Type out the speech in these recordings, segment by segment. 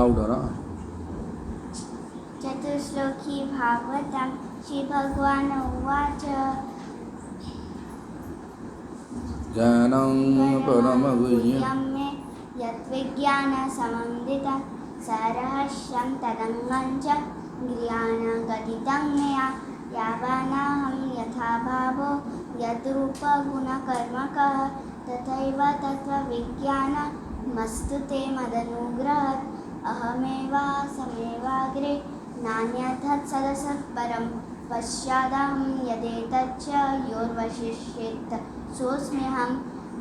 louder, huh? चतुश्लोकी Bhagavatam Shri भगवान उवाच ज्ञानं परमगुह्यं परमगुह्यं मे यद्विज्ञानसमन्वितं सरहस्यं तदङ्गं च ज्ञानगदितं मया यावानाहं यथा भावो यद्रूपगुणकर्मकः तथैव तत्त्वविज्ञानमस्तु ते मदनुग्रहात् अहमेवासमेवाग्रे नान्यथात्सदसत्परं पश्चादहं यदेतच्च योर्वशिष्येत सोऽस्म्यहं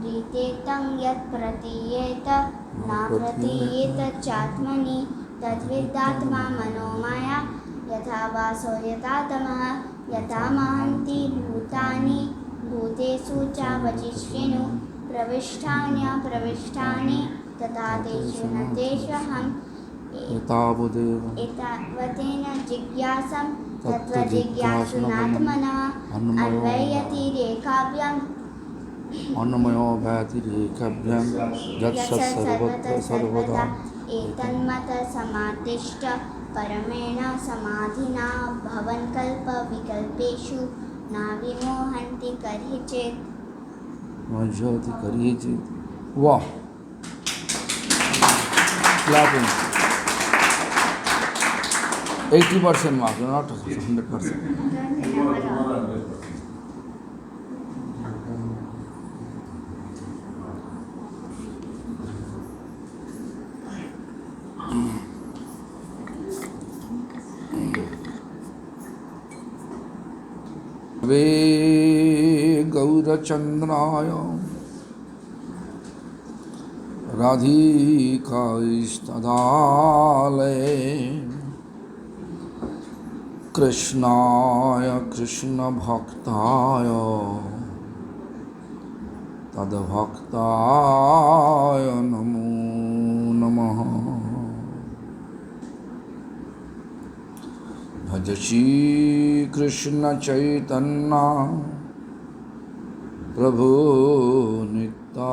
रीतेतं यत् प्रतीयेत न प्रतीयेत चात्मनि तद्विदात्मा मनोमया यथा वासो यथा तमः यथा महन्ति भूतानि भूतेषु चावचिष्येनु प्रविष्टान्यप्रविष्टानि तथा तेषु न तेष्वहम् एतावतेन जिज्ञासं तत्त्वजिज्ञासुनात्मनः अन्वयतिरेकाभ्याम् अन्नमयो भयतिरेकाभ्यां यत्सत् सर्वत्र सर्वदा एतन्मतसमादिष्ट परमेण समाधिना भवन् कल्पविकल्पेषु न विमोहन्ति करिचित् मज्जति करिचित्. Wow! Clapping. 80% mark, not 100%. वे गौरचन्द्राय राधिकास्तदालये कृष्णाय कृष्णभक्ताय तद्भक्ताय नमो नमः. भज श्री कृष्ण चैतन्य प्रभु नित्यानंद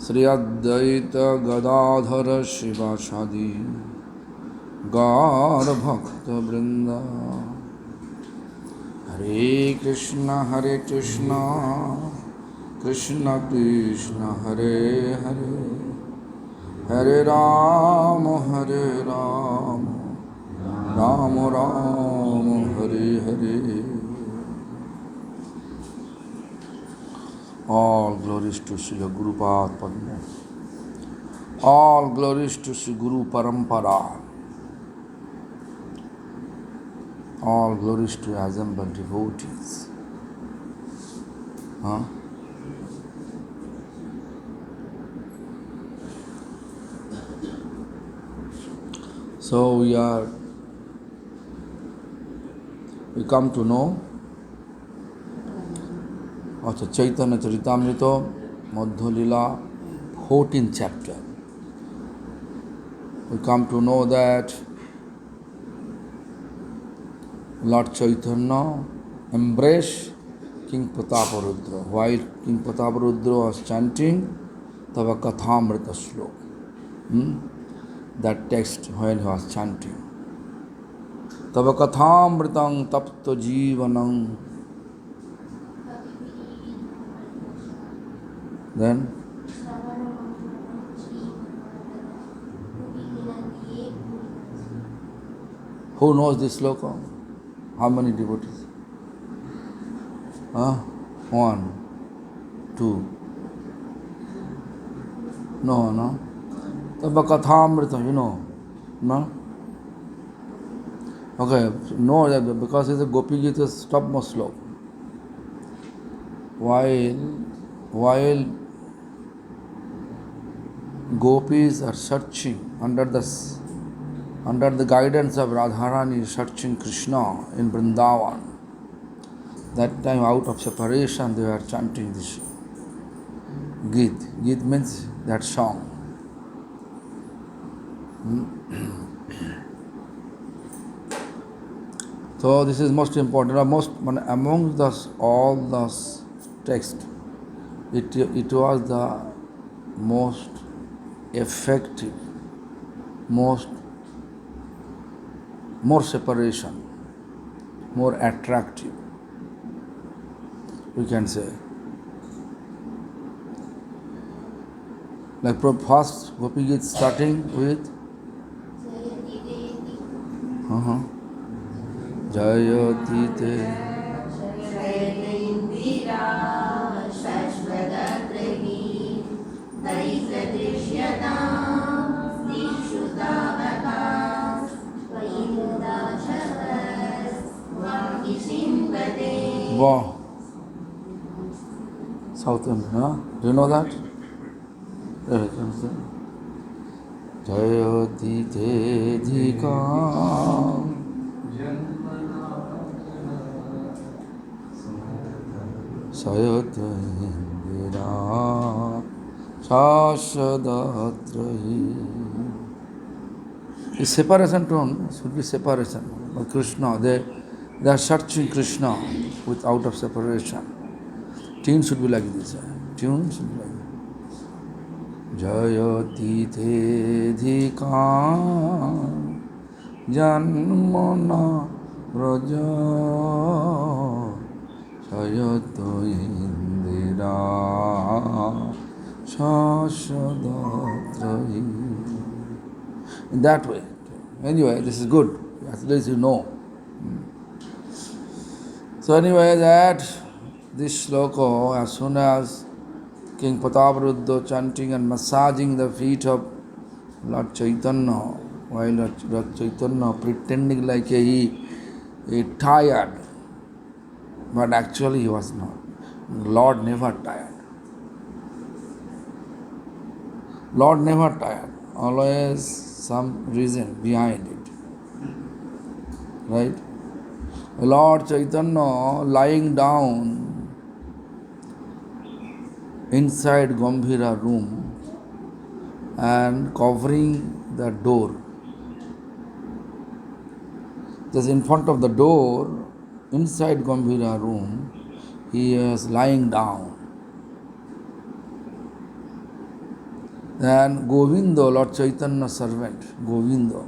श्री अद्वैत गदाधर शिवासादि गौर भक्त वृंद. हरे Krishna Krishna Krishna Hare Hare Hare Ram Ram Ram Hare Hare. All glories to Srila Gurupada Padma. All glories to Sri Guru Parampara. All glories to assembled devotees. Huh? So we come to know of the Chaitanya Charitamrita Madhya Lila 14th chapter. We come to know that Lord Chaitanya embraced King Prataparudra. While King Prataparudra was chanting Tava Kathamrita Slok. That text when he was chanting. Tava Kathamritam Tapta Jivanam. Then who knows this sloka? How many devotees? 1, 2. No. Tava Kathamrita, you know. No? Okay, no, that because it's a Gopi Gita's topmost sloka. While gopis are searching under the guidance of Radharani, searching Krishna in Vrindavan. That time out of separation they were chanting this Geet. Geet means that song. So this is most important. Among all the text, it was the most effective, more separation, more attractive, we can say. Like first Gopi Gita starting with Jayati Te Wow. South Indian, huh? Do you know that? Jayati Te Dhika Sayat Indira Shashadatrahi. The separation tone should be separation. But Krishna, they are searching Krishna with out of separation. Tune should be like this. Tune should be like this. Jayati te dhika janmana raja Sayato indira shashadatrahi. In that way. Anyway, this is good. At least you know. So anyway, that this sloka, as soon as King Pataparuddha chanting and massaging the feet of Lord Chaitanya, while Lord Chaitanya pretending like he tired, but actually he was not. Lord never tired. Lord never tired. Always some reason behind it. Right? Lord Chaitanya lying down inside Gambhira room and covering the door. Just in front of the door, inside Gambhira room, he is lying down. Then Govinda, Lord Chaitanya's servant, Govinda,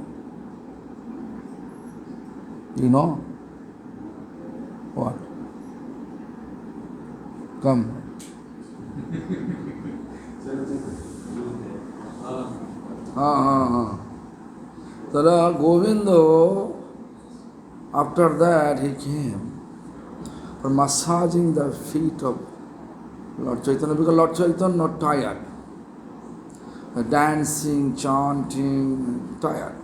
you know what? Come. So Govinda, after that he came for massaging the feet of Lord Chaitanya, because Lord Chaitanya not tired. Dancing, chanting, tired.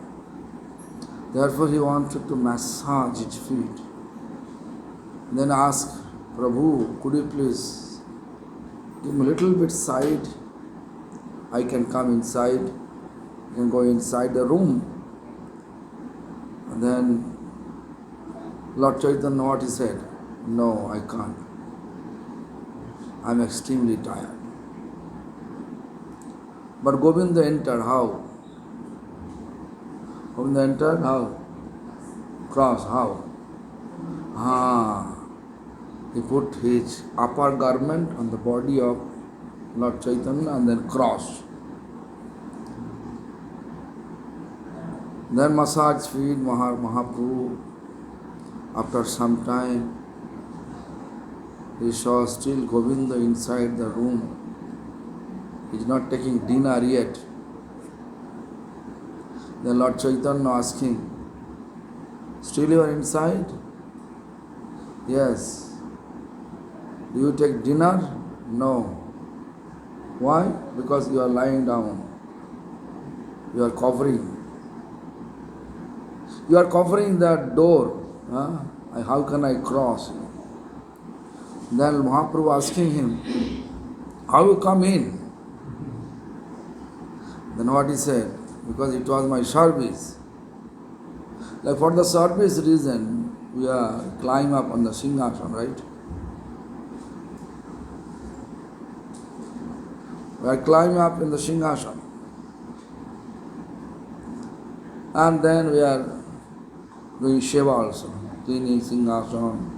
Therefore he wanted to massage his feet. Then asked, Prabhu, could you please give me a little bit side? I can come inside. I can go inside the room. And then Lord Chaitanya, what he said? No, I can't. I'm extremely tired. But Govinda entered, how? Govinda entered, how? Cross, how? He put his upper garment on the body of Lord Chaitanya and then crossed. Then massage feet, Mahaprabhu. After some time, he saw still Govinda inside the room. He is not taking dinner yet. Then Lord Chaitanya asking, still you are inside? Yes. Do you take dinner? No. Why? Because you are lying down. You are covering. You are covering that door. How can I cross? Then Mahaprabhu asking him, how you come in? Then what he said? Because it was my service. Like for the service reason, we are climb up on the Singhasan, right? We are climb up in the Singhasan. And then we are doing Seva also, cleaning Singhasan.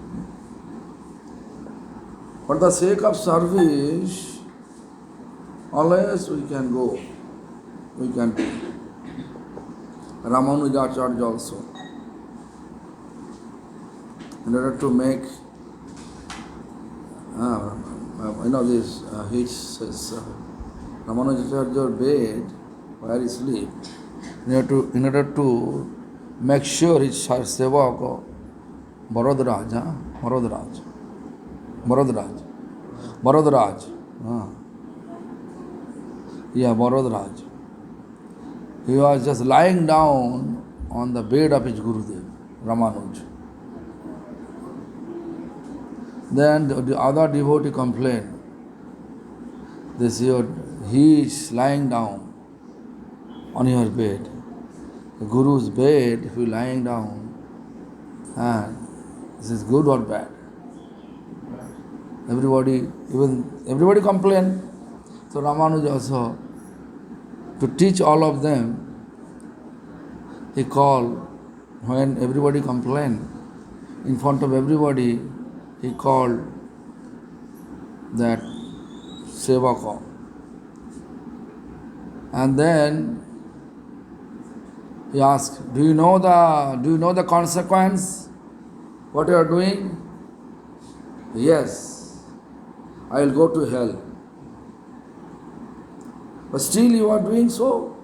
For the sake of service, Always we can go. We can Ramanujacharya also. In order to make this his Ramanujacharya bed where he sleep, in order to make sure his sevak Bharadraj, Bharadraj. He was just lying down on the bed of his Gurudev, Ramanuj. Then the other devotee complained. They said, he is lying down on your bed. The Guru's bed, if you lying down, and this is good or bad? Everybody complained. So Ramanuj also, to teach all of them, he called, when everybody complained, in front of everybody, he called that Sevaka. And then he asked, do you know the consequence? What you are doing? Yes, I will go to hell. But still you are doing so?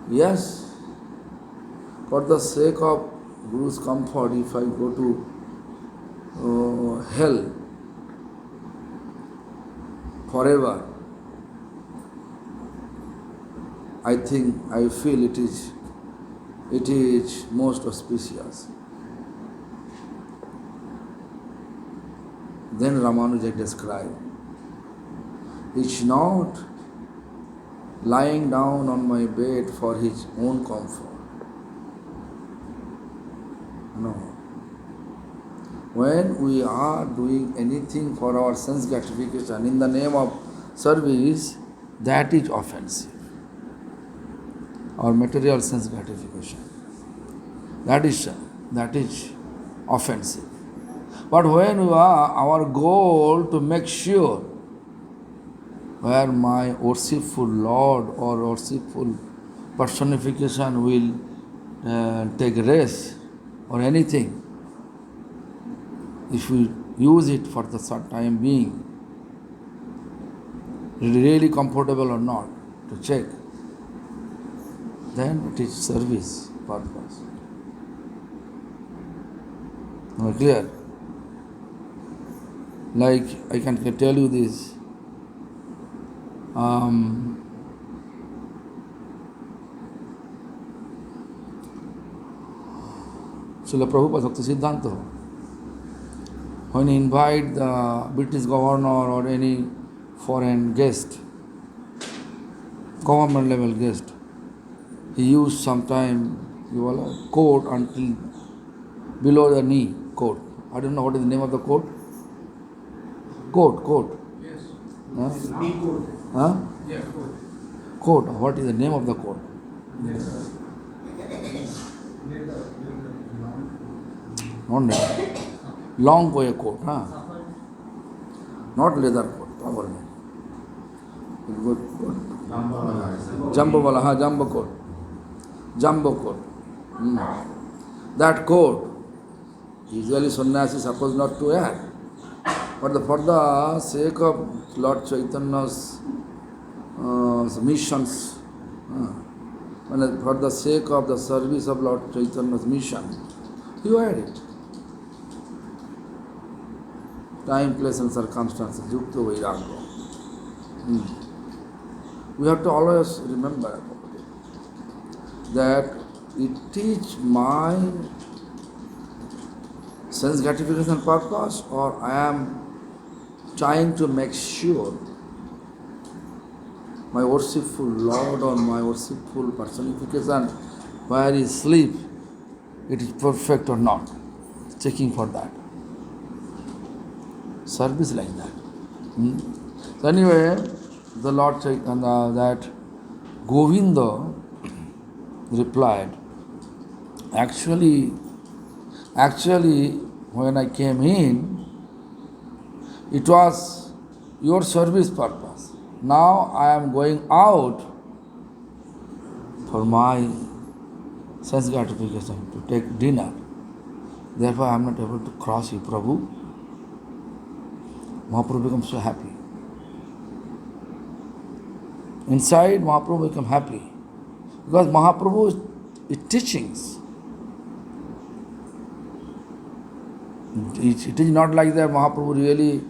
Yes. For the sake of Guru's comfort, if I go to hell forever, I feel it is most auspicious. Then Ramanuja described, it's not lying down on my bed for his own comfort. No. When we are doing anything for our sense gratification in the name of service, that is offensive. Our material sense gratification. That is offensive. But when we are our goal to make sure where my worshipful Lord or worshipful personification will take rest or anything, if we use it for the short time being, really comfortable or not, to check, then it is service purpose. Am I clear? Like I can tell you this. Srila Prabhupada Bhakti Siddhanta, when he invite the British governor or any foreign guest, government level guest, he used sometime coat until below the knee, coat. I don't know what is the name of the coat. Coat. Yes. Huh? Knee coat. Huh? Yeah, coat. Coat. What is the name of the coat? Yes. Not leather. Long coat, huh? Not leather coat, properly. Good. Jumbo coat. Jumbo coat. That coat, usually sannyasi is supposed not to wear. But for the sake of Lord Chaitanya's missions, for the sake of the service of Lord Chaitanya's mission, he wear it. Time, place and circumstances, yukta vairagya. We have to always remember that it is my sense gratification purpose, or I am trying to make sure my worshipful Lord or my worshipful personification where he sleep, it is perfect or not. Checking for that. Service like that. So anyway, the Lord that Govinda replied, actually, when I came in, it was your service purpose. Now I am going out for my sense gratification to take dinner. Therefore, I am not able to cross you, Prabhu. Mahaprabhu becomes so happy. Inside, Mahaprabhu becomes happy. Because Mahaprabhu's teachings, it is not like that Mahaprabhu really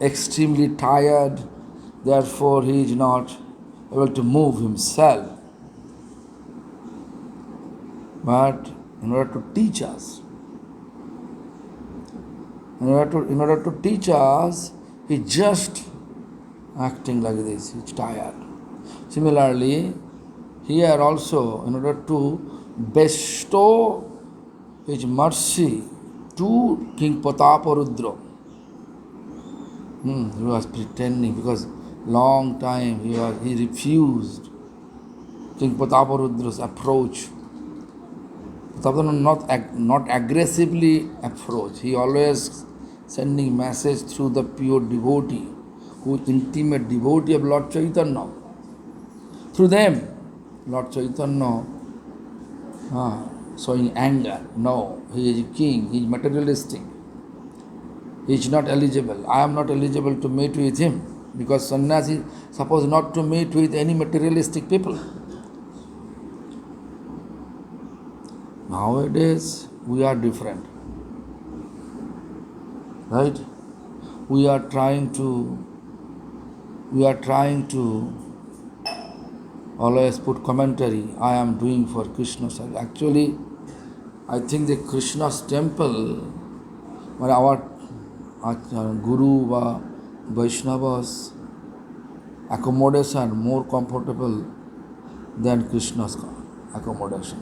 extremely tired, therefore he is not able to move himself. But in order to teach us, in order to teach us, he just acting like this, he's tired. Similarly, here also, in order to bestow his mercy to King Pataparudra, he was pretending because long time he refused King Pataparudra's approach. Pataparudra not aggressively approach. He always sending message through the pure devotee, who is intimate devotee of Lord Chaitanya. Through them, Lord Chaitanya showing anger. No, he is king, he is materialistic. He is not eligible. I am not eligible to meet with him because sannyasi is supposed not to meet with any materialistic people. Nowadays, we are different. Right? We are trying to always put commentary, I am doing for Krishna. Actually, I think the Krishna's temple, our Guru or Vaishnava's accommodation more comfortable than Krishna's accommodation.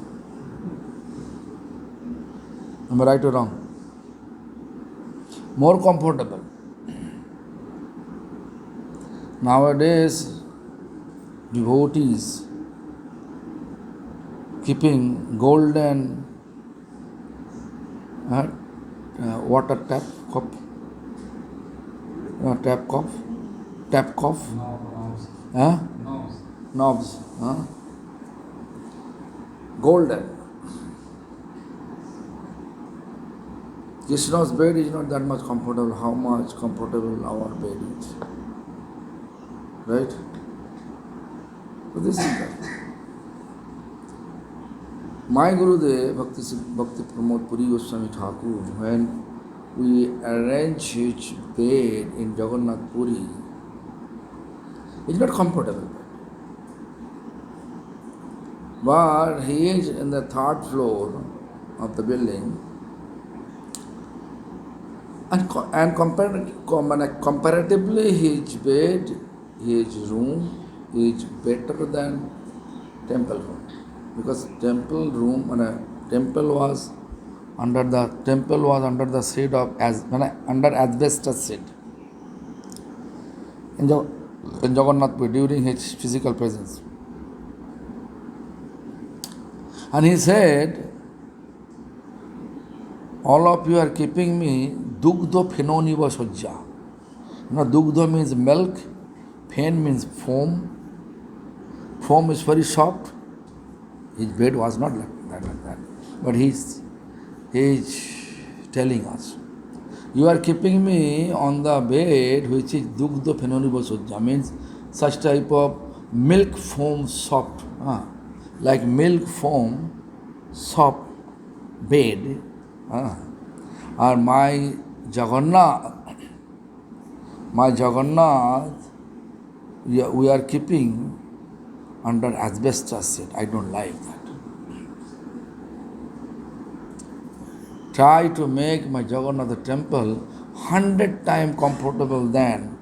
Am I right or wrong? More comfortable. Nowadays, devotees keeping golden water tap cup, knobs, golden. Krishna's bed is not that much comfortable. How much comfortable our bed is, right? So this is that. My Gurudev, Bhakti Pramod Puri Goswami Thakur, when we arrange his bed in Jagannath Puri, it's not comfortable. But he is in the third floor of the building, and comparatively his bed, his room is better than temple room. Because temple room, temple was under the shade of under asbestos shade in Jagannath Puri during his physical presence. And he said, all of you are keeping me dugdho phenoniva sajja. Dugdho means milk, phen means foam. Foam is very soft. His bed was not like that. But he's telling us, you are keeping me on the bed which is dugdho phenoniva sajja, means such type of milk foam soft, like milk foam soft bed. Or my Jagannath, we are keeping under asbestos shade. I don't like that. Try to make my Jagannath temple 100 times comfortable than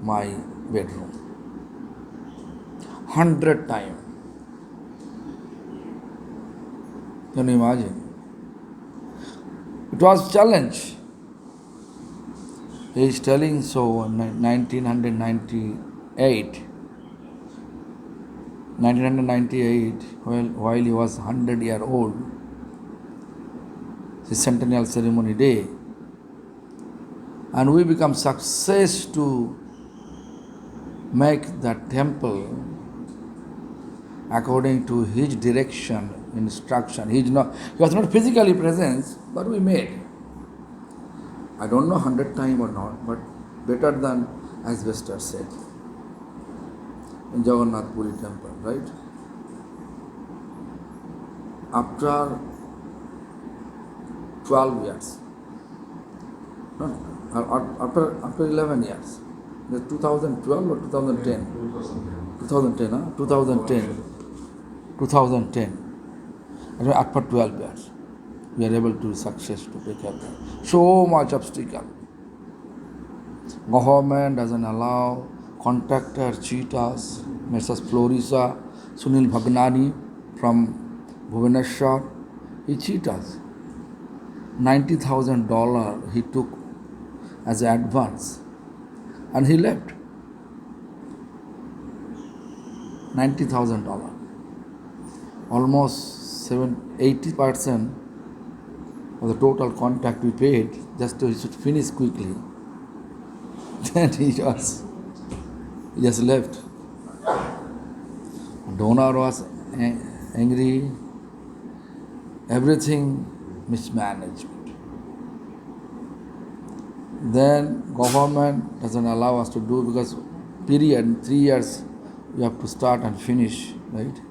my bedroom. 100 times. Can you imagine? It was a challenge. He is telling so in 1998, while he was 100-year-old, his centennial ceremony day, and we become success to make that temple according to his direction, instruction. He was not physically present, but we made. I don't know 100 times or not, but better than as Vesta said in Jagannath Puri temple, right? After 12 years, no, after 11 years, the 2012 or 2010? 2010, huh? 2010. After 12 years, we are able to success to pick up. So much obstacle. Government doesn't allow, contractor cheat us, Mrs. Florisa, Sunil Bhagnani from Bhubaneswar, he cheat us. $90,000 he took as an advance and he left. $90,000. Almost 80% of the total contract we paid just to he should finish quickly. Then he just left. Donor was angry. Everything mismanagement. Then government doesn't allow us to do because period 3 years we have to start and finish, right?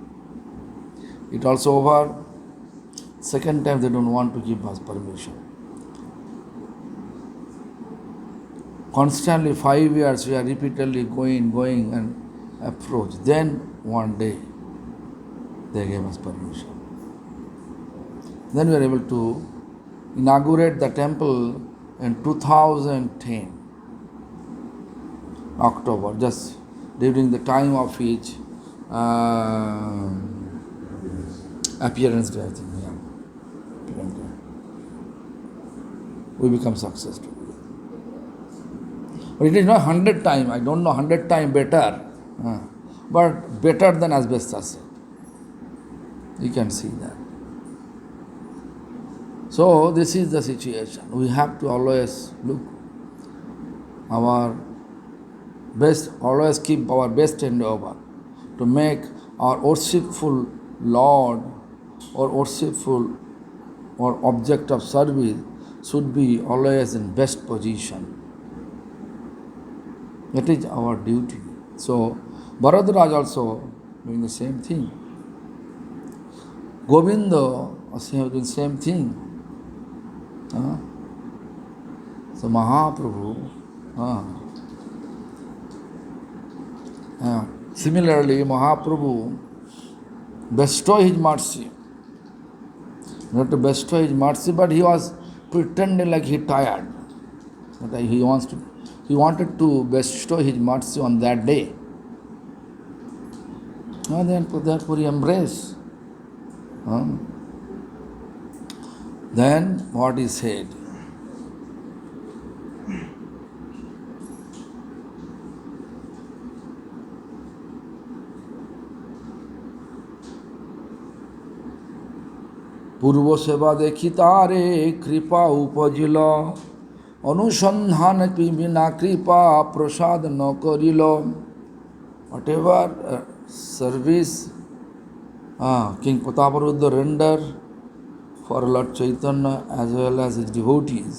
It also over. Second time they don't want to give us permission. Constantly 5 years we are repeatedly going and approach. Then one day they gave us permission. Then we are able to inaugurate the temple in 2010, October, just during the time of his appearance day, I think. Yeah. We become successful. But it is not 100 times, I don't know 100 times better, but better than asbestos. You can see that. So this is the situation. We have to always look our best, always keep our best endeavor to make our worshipful Lord or worshipful or object of service should be always in best position. That is our duty. So Bharadraj also doing the same thing. Govinda also doing the same thing. So Mahaprabhu, similarly Mahaprabhu bestow his mercy. Not to bestow his mercy, but he was pretending like he tired. But he wanted to bestow his mercy on that day. And then therefore he embraced. Then what he said? পূর্ব সেবা দেখি তারে কৃপা উপজিল অনুসন্ধান বিনা কৃপা প্রসাদ ন করিল whatever service King Prataparudra render for Lord Chaitanya as well as his devotees.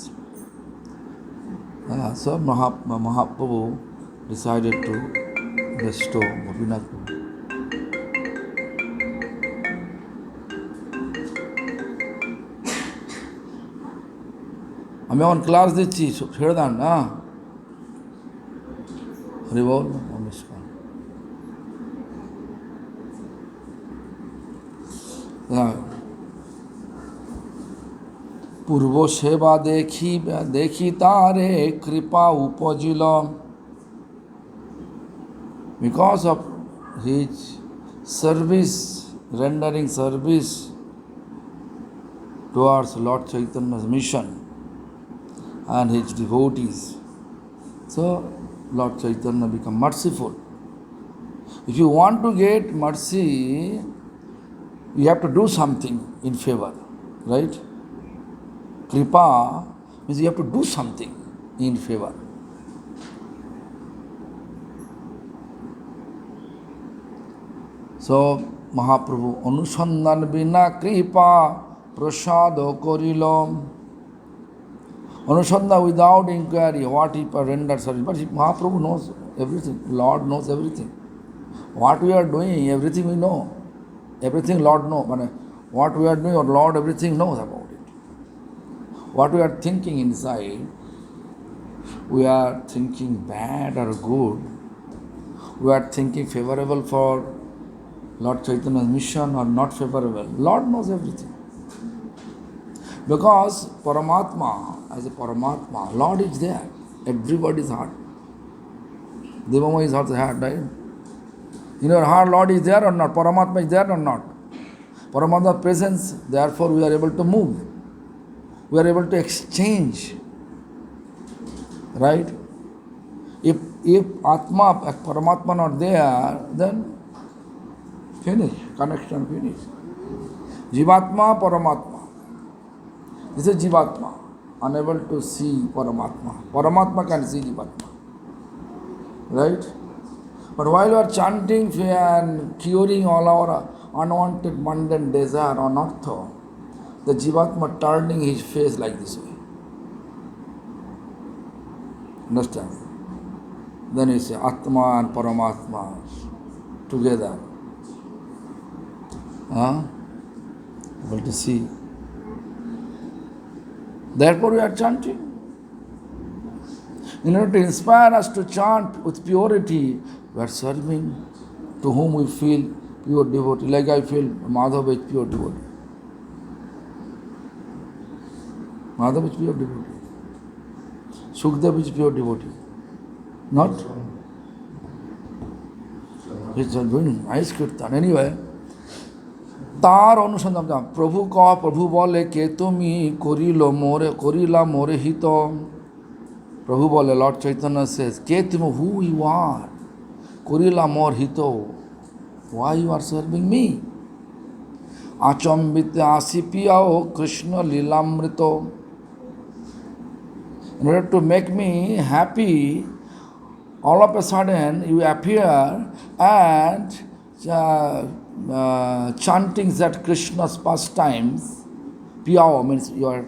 So Mahaprabhu decided to bestow Gopinath Prabhu. আমি এখন ক্লাস দিচ্ছি ছেড়ে দেন না হরি বল নমস্কার পূর্ব সেবা দেখি তারে কৃপা উপজিল because of his service, rendering service towards Lord Chaitanya's mission and his devotees. So Lord Chaitanya become merciful. If you want to get mercy, you have to do something in favor, right? Kripa means you have to do something in favor. So Mahaprabhu Anusandhan bina kripa prasado korilom. Anusandha without inquiry, what he rendered service. But Mahaprabhu knows everything. Lord knows everything. What we are doing, everything we know. Everything Lord knows. What we are doing, or Lord everything knows about it. What we are thinking inside, we are thinking bad or good. We are thinking favorable for Lord Chaitanya's mission or not favorable. Lord knows everything. Because Paramatma, as a Paramatma, Lord is there. Everybody's heart. Devama is also heart, right? In your heart, Lord is there or not? Paramatma is there or not? Paramatma's presence, therefore we are able to move. We are able to exchange. Right? If Atma, Paramatma not there, then finish, connection finish. Jivatma, Paramatma. This is Jivatma, unable to see Paramatma. Paramatma can see Jivatma. Right? But while you are chanting and curing all our unwanted mundane desire on earth, the Jivatma turning his face like this way. Understand? Then you say Atma and Paramatma together. Able to see. Therefore we are chanting. In order to inspire us to chant with purity, we are serving to whom we feel pure devotee. Like I feel Madhava is pure devotee. Madhava is pure devotee. Sukdev is pure devotee. Not? He's doing nice kirtan. Anyway, তার অনুসন্ধান প্রভু প্রভু বলে কে তুমি করিলা মোরে হিত প্রভু বলে লর্ড চৈতন্য says কে তুমি who you are করিলা মোর হিত why you are serving me আচম্বিতে আসি পিয়াও Krishna Lilamrita in order to make me happy all of a sudden you appear and chanting that Krishna's pastimes, piyao means you are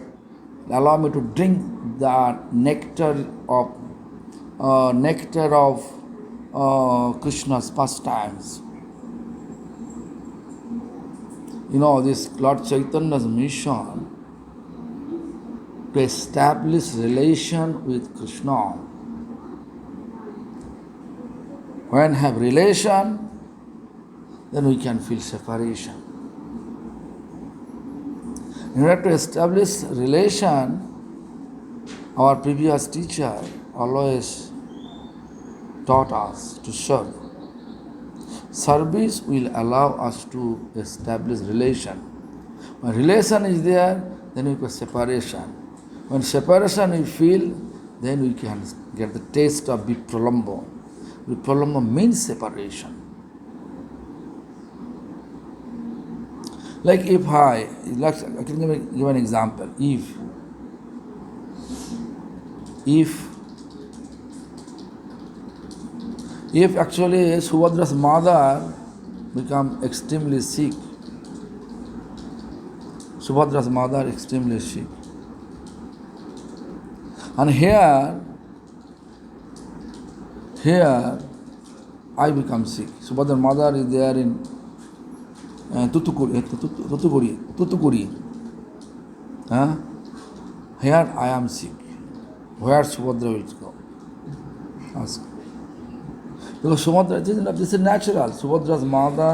allow me to drink the nectar of Krishna's pastimes. You know, this Lord Chaitanya's mission to establish relation with Krishna. When have relation, then we can feel separation. In order to establish relation, our previous teacher always taught us to serve. Service will allow us to establish relation. When relation is there, then we get separation. When separation we feel, then we can get the taste of vipralambha. Vipralambha means separation. Like if I can give an example. If actually Subhadra's mother become extremely sick, Subhadra's mother extremely sick, and here I become sick. Subhadra's mother is there in Tutukuri. Here I am sick. Where Subhadra will go? Ask. Because Subhadra, this is natural. Subhadra's mother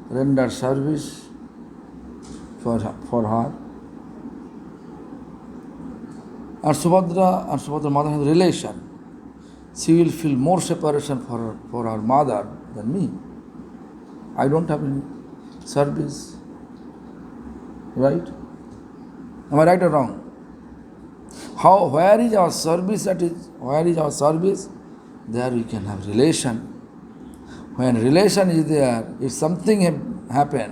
rendered service for her. And Subhadra's mother has relation. She will feel more separation for her mother than me. I don't have any service. Right? Am I right or wrong? Where is our service? Where is our service? There we can have relation. When relation is there, if something happen,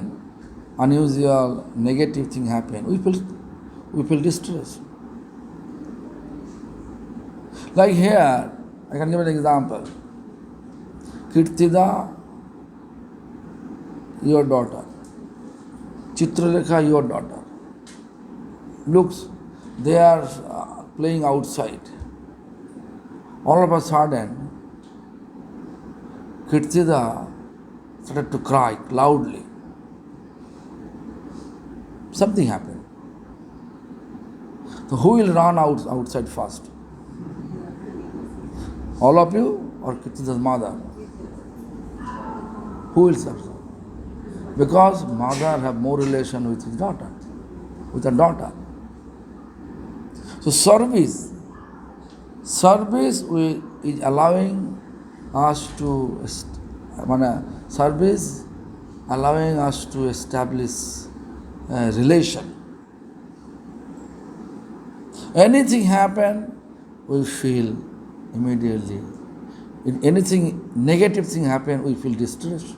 unusual, negative thing happen, we feel distress. Like here, I can give an example. Kirtida your daughter. Chitralekha, your daughter. Looks, they are playing outside. All of a sudden, Kirtida started to cry loudly. Something happened. So who will run outside first? All of you or Kirtida's mother? Who will serve? Because mother have more relation with his daughter, with her daughter. So service is allowing us to establish a relation. Anything happen, we feel immediately. If anything negative thing happen, we feel distressed.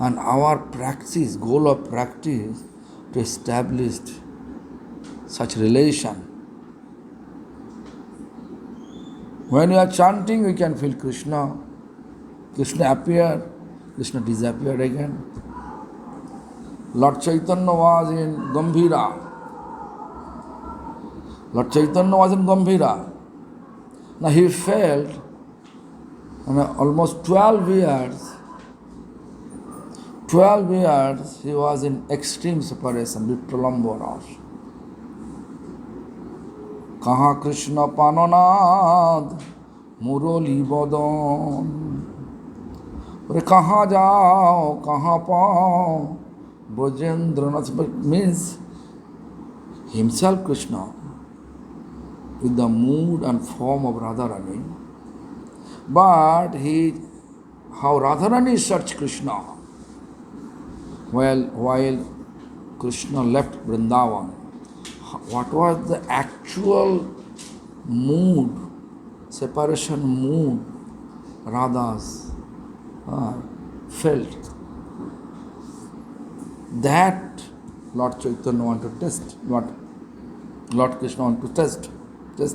And our practice, goal of practice, to establish such relation. When you are chanting, we can feel Krishna. Krishna appeared, Krishna disappeared again. Lord Chaitanya was in Gambhira. Lord Chaitanya was in Gambhira. Now he felt almost 12 years he was in extreme separation with Pralambha. Kaha Krishna Panonad Murali Bodon. Kaha jao, kaha pao, Brajendranath, means himself Krishna with the mood and form of Radharani. But how Radharani searched Krishna while Krishna left Vrindavan. What was the actual mood, separation mood Radha's felt? That Lord Chaitanya wanted to test. Lord Krishna wanted to test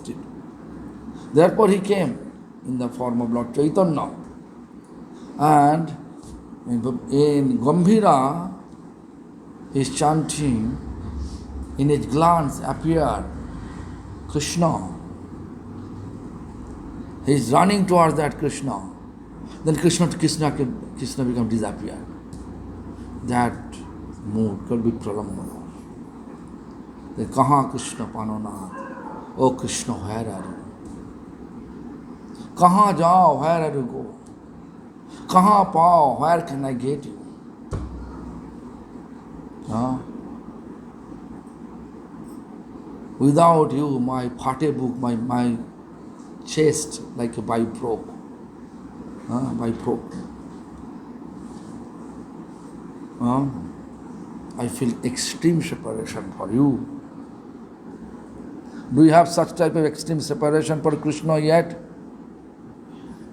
it. Therefore he came in the form of Lord Chaitanya. And in Gambhira, he is chanting, in his glance appeared Krishna. He is running towards that Krishna. Then Krishna become disappeared. That mood could be Pralambha. Then Kaha Krishna Panonad. Oh Krishna, where are you? Kaha jao, where are you go? Kaha pao, where can I get you? Without you, my phate book, my chest like a broke. I feel extreme separation for you. Do you have such type of extreme separation for Krishna yet?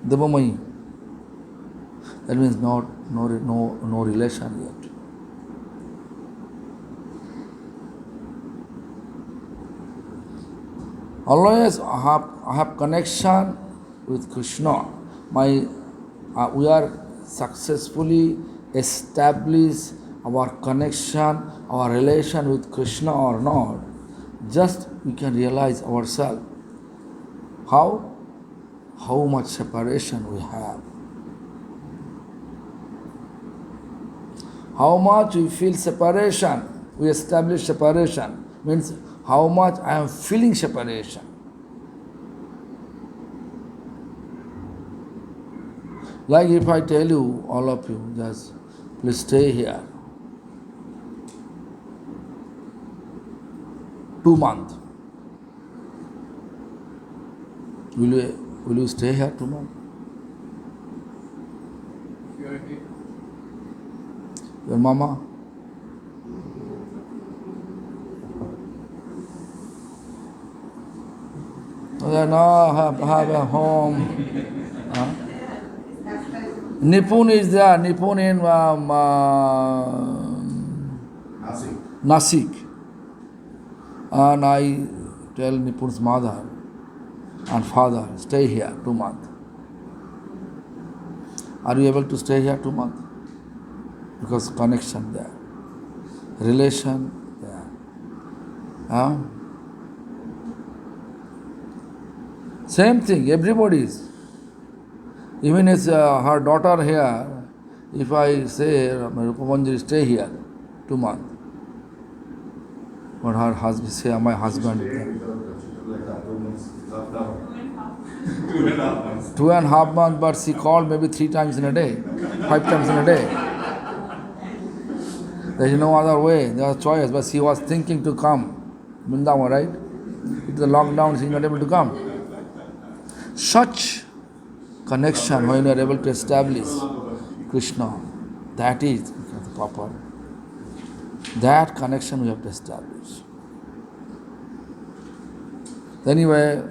Devamai. That means no relation yet. Always I have connection with Krishna. We are successfully established our connection, our relation with Krishna or not. Just we can realize ourselves how much separation we have. How much we feel separation, we establish separation, means how much I am feeling separation. Like if I tell you, all of you, just please stay here 2 months. Will you stay here 2 months? Your mama? No, have a home. Nipun is there. Nipun in Nasik. And I tell Nipun's mother and father, stay here 2 months. Are you able to stay here 2 months? Because connection there, relation there. Huh? Same thing, everybody is. Even if her daughter here, if I say, Rupa Manjari, stay here 2 months, but her husband say, my husband is there. 2.5 months, but she called maybe 3 times in a day, 5 times in a day. There is no other way, there is choice, but she was thinking to come. Vrindavan, right? It's a lockdown, she is not able to come. Such connection, when you are able to establish Krishna, that is the proper. That connection we have to establish. Anyway,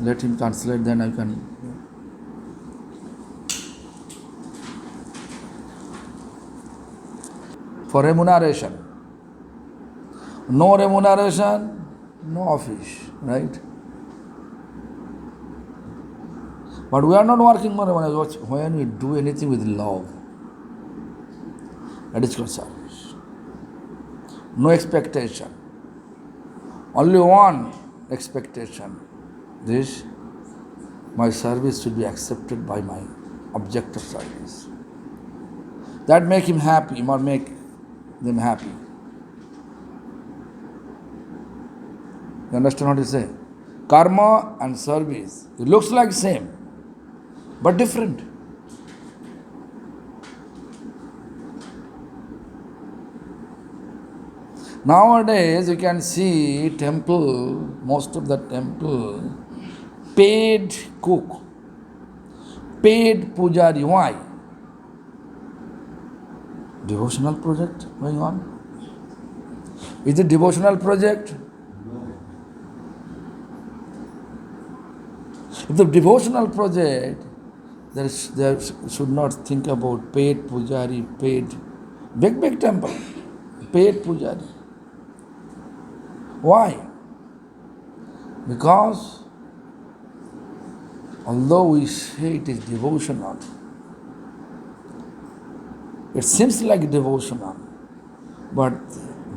let him translate, then I can. For remuneration. No remuneration, no office, right? But we are not working for remuneration. When we do anything with love, that is called service. No expectation. Only one expectation. This, my service should be accepted by my object of service. That make him happy or make them happy. You understand what I say? Karma and service, it looks like same, but different. Nowadays you can see temple, most of the temple, paid cook, paid pujari. Why? Devotional project going on. Is it devotional project? If the devotional project, there should not think about paid pujari, paid big temple, paid pujari. Why? Because although we say it is devotional, it seems like devotional, but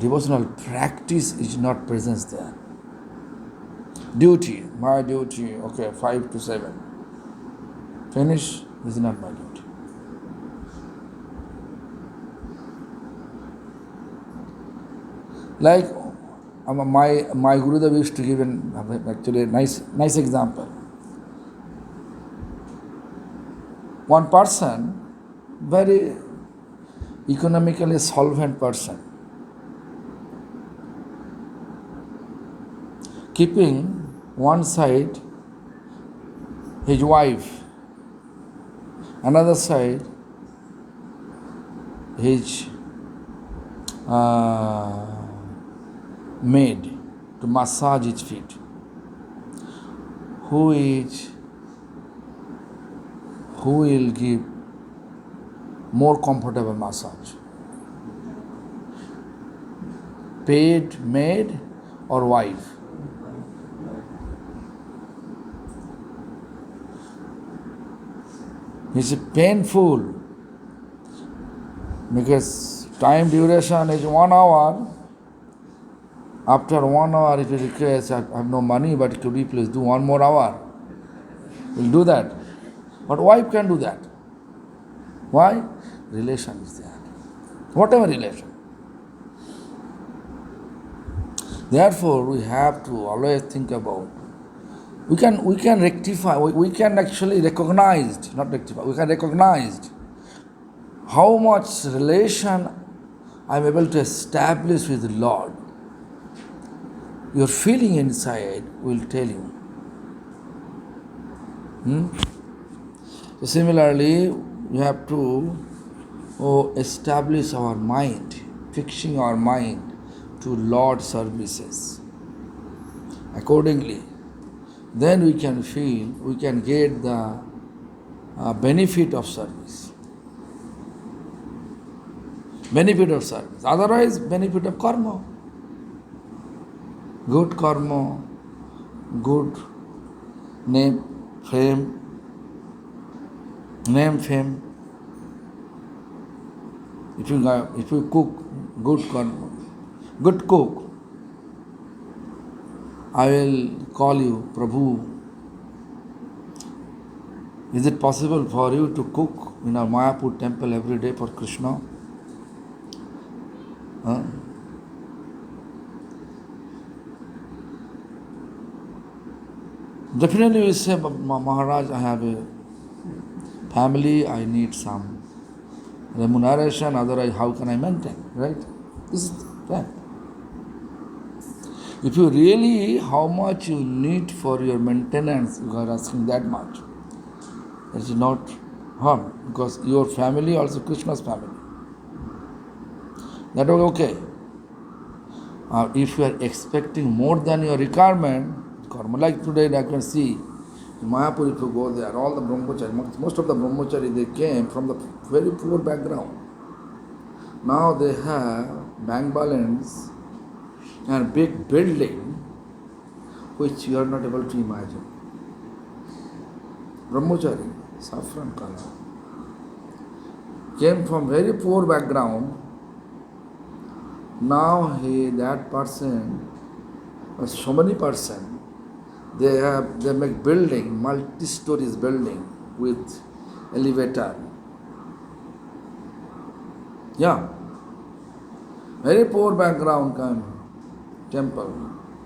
devotional practice is not present there. Duty, my duty, okay, 5 to 7. Finish, this is not my duty. Like my Gurudev used to give actually a nice example. One person, very economically solvent person, keeping one side his wife, another side his maid to massage his feet. Who will give more comfortable massage? Paid maid or wife? It's painful because time duration is 1 hour. After 1 hour, if you request, I have no money, but could you please do 1 more hour? We'll do that. But wife can do that. Why? Relation is there. Whatever relation. Therefore, we have to always think about. We can rectify. We can actually recognize, not rectify. We can recognize how much relation I am able to establish with the Lord. Your feeling inside will tell you. So similarly, we have to establish our mind, fixing our mind to Lord services. Accordingly, then we can feel, we can get the benefit of service. Benefit of service. Otherwise, benefit of karma. Good karma, good name, fame, name, fame. If you cook good cook, I will call you Prabhu. Is it possible for you to cook in our Mayapur temple every day for Krishna? Huh? Definitely we say, Maharaj, I have a family, I need some remuneration, otherwise how can I maintain, right? This is right. If you really, how much you need for your maintenance, you are asking that much. It is not harm, because your family also Krishna's family. That was okay. If you are expecting more than your requirement, karma, like today I can see, in Mayapur if you go there, all the brahmachari, most of the brahmachari, they came from the very poor background. Now they have bank balance and big building which you are not able to imagine. Brahmachari, saffron color, came from very poor background. Now that person, or so many person, they make building, multi-stories building with elevator. Yeah. Very poor background come temple,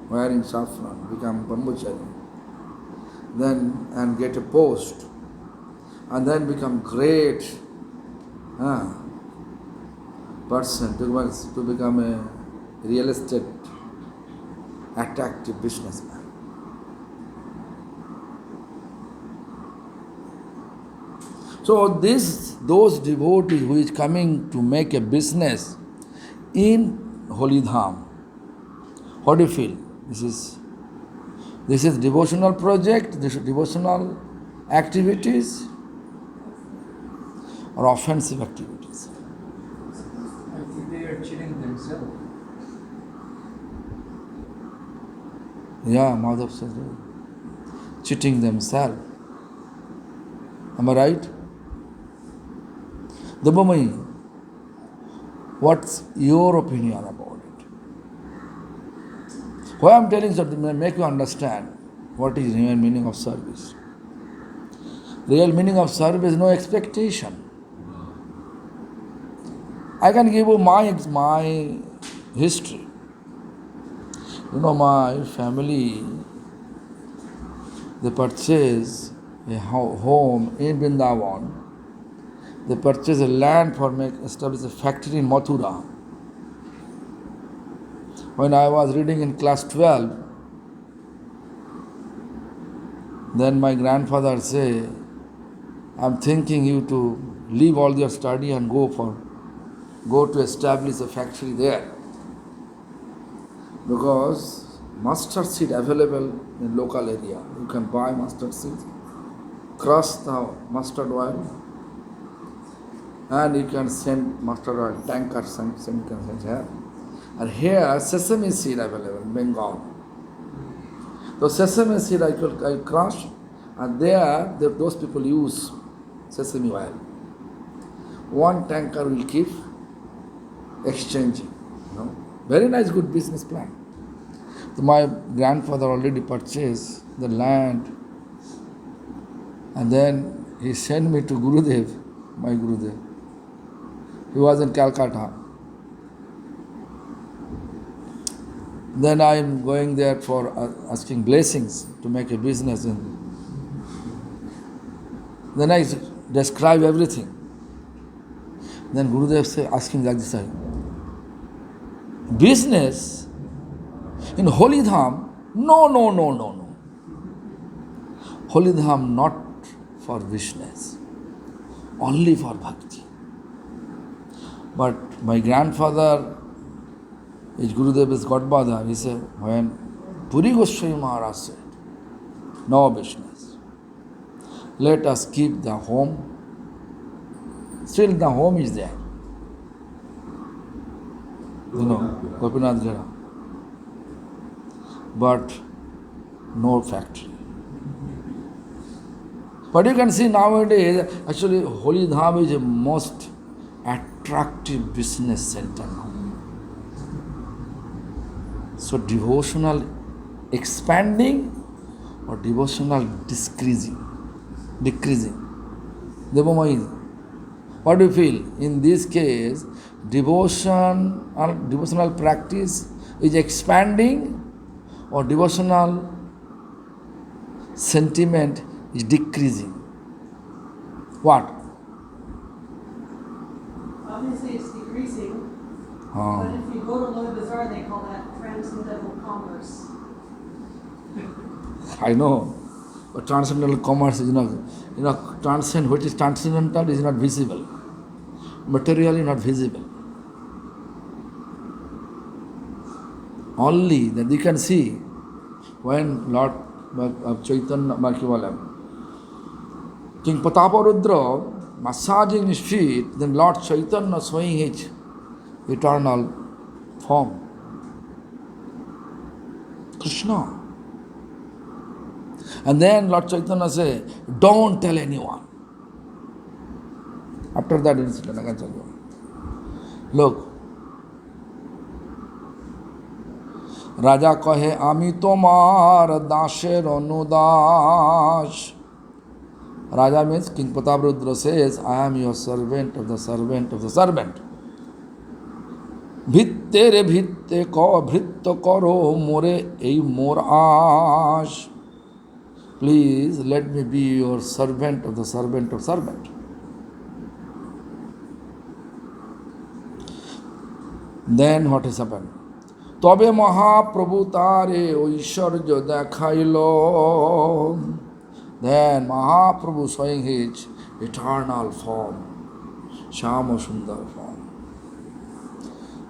wearing saffron, become brahmachari. Then and get a post, and then become great person to become a real estate attractive businessman. So those devotees who is coming to make a business in Holy Dham, what do you feel? This is devotional project, this is devotional activities or offensive activities? I think they are cheating themselves. Yeah, Madhav says, cheating themselves. Am I right? Dubamai, what's your opinion about it? Why I'm telling you to make you understand what is real meaning of service. Real meaning of service is no expectation. I can give you my history. You know, my family, they purchased a home in Vrindavan. They purchased a land for establish a factory in Mathura. When I was reading in class 12, then my grandfather said, I'm thinking you to leave all your study and go to establish a factory there. Because mustard seed available in local area. You can buy mustard seed, crush the mustard oil, and you can send mustard oil tanker, send here. And here sesame seed available in Bengal. So sesame seed I crush, and those people use sesame oil. One tanker will keep exchanging. Very nice, good business plan. So my grandfather already purchased the land, and then he sent me to Gurudev, my Gurudev. He was in Calcutta. Then I am going there for asking blessings to make a business. Then I describe everything. Then Gurudev say, asking like this, business in Holy Dham? No. Holy Dham not for business, only for bhakti. But my grandfather, his Gurudev is Godfather, he said, when Puri Goswami Maharaj said, no business, let us keep the home. Still the home is there. Gopinath Gera. But no factory. But you can see nowadays, actually, Holy Dham is the most attractive business center now. So, devotional expanding or devotional decreasing? Devamai, what do you feel? In this case, devotional practice is expanding or devotional sentiment is decreasing. What? Obviously, it's decreasing. But if you go to Loi Bazaar, they call that transcendental commerce. I know, but transcendental commerce is not, what is transcendental is not visible, materially not visible. Only that you can see when Lord Chaitanya, King Prataparudra massaging his feet, then Lord Chaitanya showing his eternal form. Krishna. And then Lord Chaitanya say, don't tell anyone. After that incident, I can tell you. Look, Raja kahe, ami tomar dasher anudash. Raja means King Prataparudra says, I am your servant of the servant of the servant. Bhitte re bhitte ko bhritta karo more ei mor ash. Please let me be your servant of the servant of servant. Then what has happened? Tobe Mahaprabhu tare oishwarya dekhailo. Then Mahaprabhu showing his eternal form, Shama Sundar form.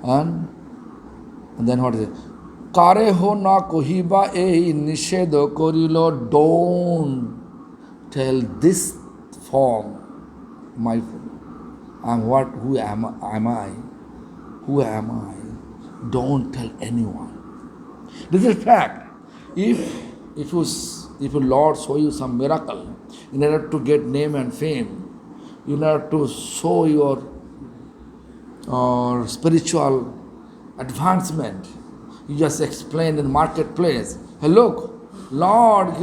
And then what is it? Kare ho na kohiba ei nishedo korilo. Don't tell this form, my who am I? Who am I? Don't tell anyone. This is fact. If Lord show you some miracle, in order to get name and fame, in order to show your spiritual advancement, you just explain in the marketplace, hey look, Lord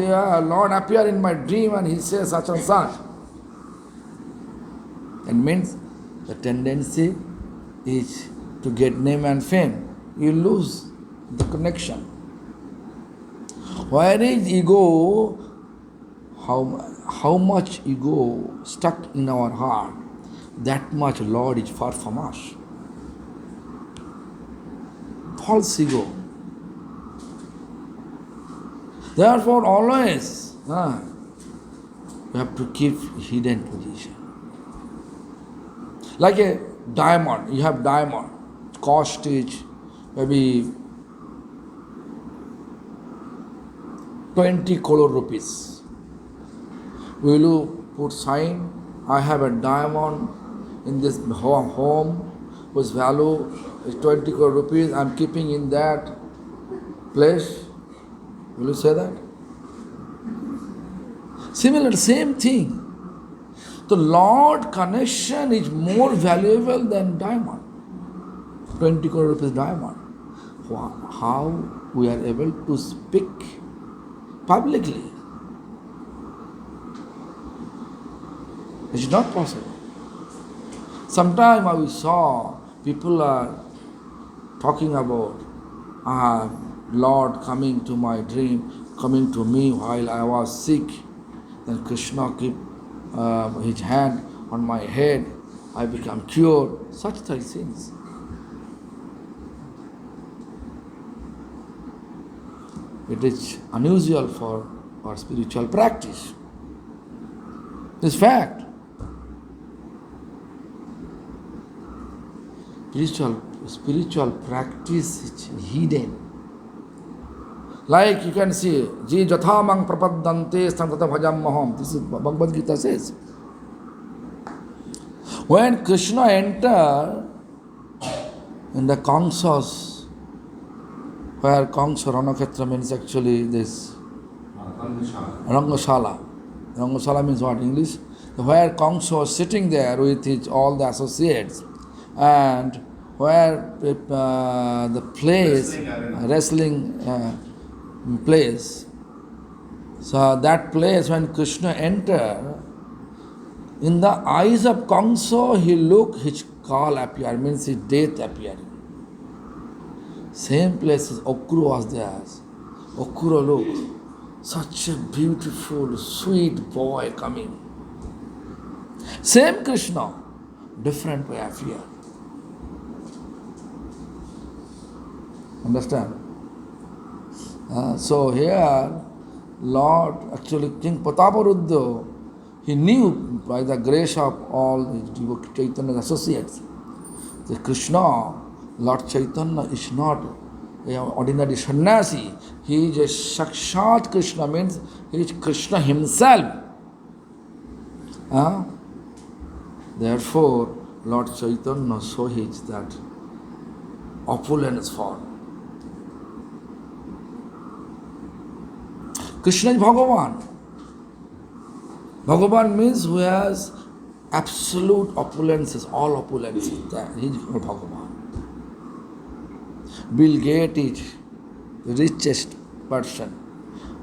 appeared in my dream and he says such and such. It means the tendency is to get name and fame. You lose the connection. Where is ego? How much ego stuck in our heart, that much Lord is far from us. False ego. Therefore, always you have to keep hidden position. Like a diamond, you have diamond, cost is maybe 20 crore rupees. Will you put sign, I have a diamond in this home whose value is 20 crore rupees, I am keeping in that place? Will you say that? Similar, same thing. The Lord connection is more valuable than diamond. 20 crore rupees diamond. How we are able to speak publicly? It's not possible. Sometimes we saw people are talking about Lord coming to my dream, coming to me while I was sick. Then Krishna keep his hand on my head, I become cured. Such things. It is unusual for our spiritual practice. This fact. Spiritual practice is hidden. Like you can see, Ji Jathamang Prapadante Santata Bhajam Maham. This is Bhagavad Gita says. When Krishna entered in the Kangsas, where Kangsa Ranakshetra means actually this Rangashala. Rangasala means what? English? Where Kamsa was sitting there with his all the associates, and where the place, wrestling place. So that place, when Krishna entered, in the eyes of Kamsa, he looked his call appear, means his death appearing. Same place as Okura was there. Okura looked, such a beautiful, sweet boy coming. Same Krishna, different way appear. Understand? So here, Lord, actually King Prataparudra, he knew by the grace of all the Chaitanya's associates, that Krishna, Lord Chaitanya, is not an ordinary sannyasi. He is a Sakshat Krishna, means he is Krishna himself. Therefore, Lord Chaitanya saw his that opulence form. Krishna is Bhagavan. Bhagavan means who has absolute opulences, all opulences. He is called Bhagavan. Bill Gates is the richest person,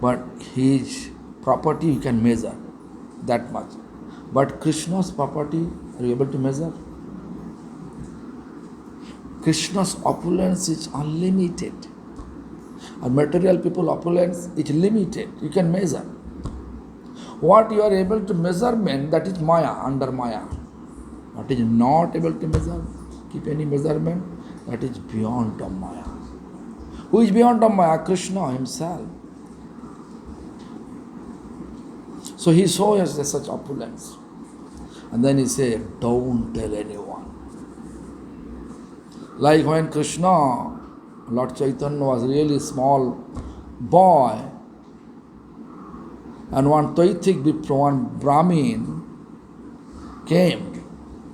but his property you can measure that much. But Krishna's property, are you able to measure? Krishna's opulence is unlimited. And material people opulence is limited. You can measure. What you are able to measurement, that is Maya, under Maya. What is not able to measure, keep any measurement, that is beyond of Maya. Who is beyond of Maya? Krishna himself. So he saw us as such opulence. And then he said, don't tell anyone. Like when Krishna, Lord Chaitanya was really small boy, and one Taitik Vipra, one Brahmin, came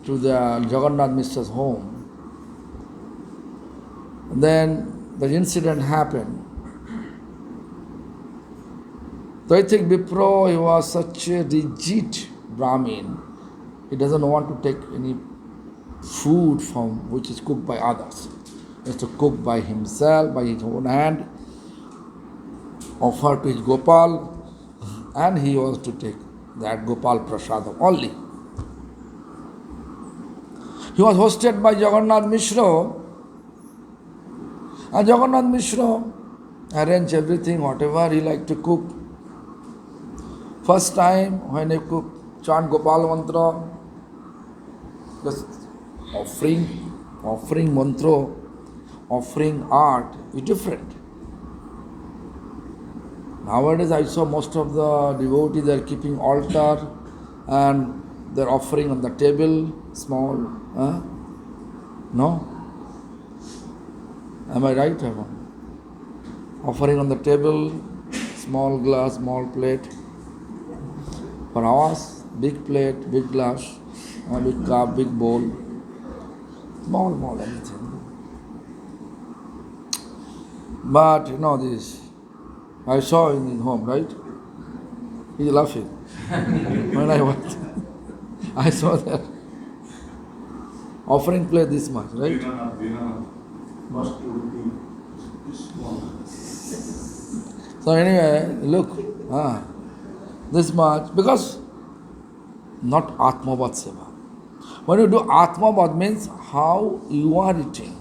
to the Jagannath Mishra's home. And then the incident happened. Taitik Vipra, he was such a rigid Brahmin. He doesn't want to take any food from which is cooked by others. He has to cook by himself, by his own hand, offer to his Gopal, and he was to take that Gopal Prasadam only. He was hosted by Jagannath Mishra, and Jagannath Mishra arranged everything, whatever he liked to cook. First time when he cooked, chant Gopal mantra, just offering mantra, offering art is different. Nowadays I saw most of the devotees, they are keeping altar and they are offering on the table, small. No? Am I right, Evan? Offering on the table, small glass, small plate. For ours, big plate, big glass, big cup, big bowl. Small, anything. But you know this, I saw in his home, right? He's laughing. When I went, I saw that. Offering plate this much, right? So anyway, look, this much, because not Atmavad Seva. When you do Atmavad means how you are eating.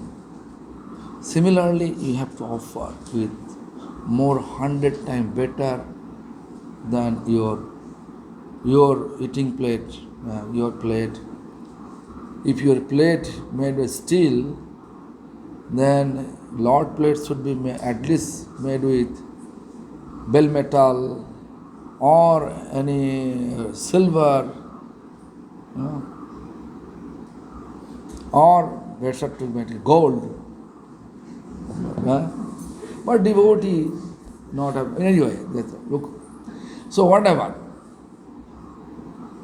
Similarly, you have to offer with more 100 times better than your eating plate, your plate. If your plate made with steel, then Lord plates should be at least made with bell metal or any silver, or better to make it gold. But devotee not have, anyway, look. So whatever.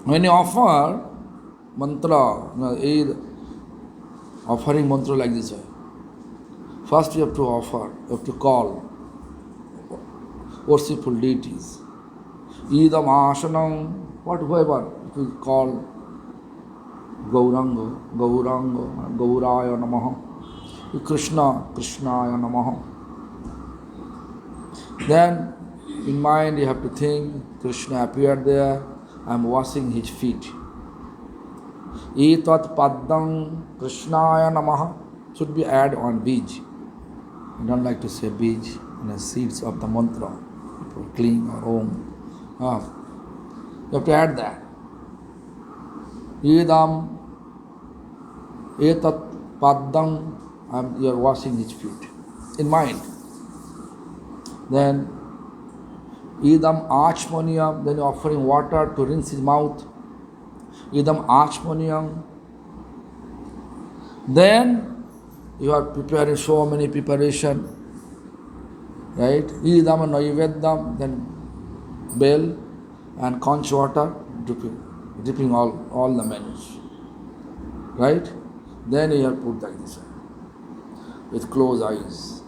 When you offer mantra, offering mantra like this way. First you have to offer, you have to call worshipful deities. Idam asanam, whatever we call Gauranga, Gauranga, Gauraya Namaha, Krishna, Krishnaya Namaha. Then in mind you have to think, Krishna appeared there, I am washing his feet. Etat paddam Krishnaya Namaha should be add on bij. I don't like to say bij in the seeds of the mantra. People clean or om. You have to add that. Edam etat paddam, you are washing his feet. In mind. Then idam achmoniyam, then you are offering water to rinse his mouth. Idam achmoniyam. Then you are preparing so many preparation. Right? Idam naiveddam, then bell and conch water, dripping all the menus. Right? Then you have put like this with closed eyes.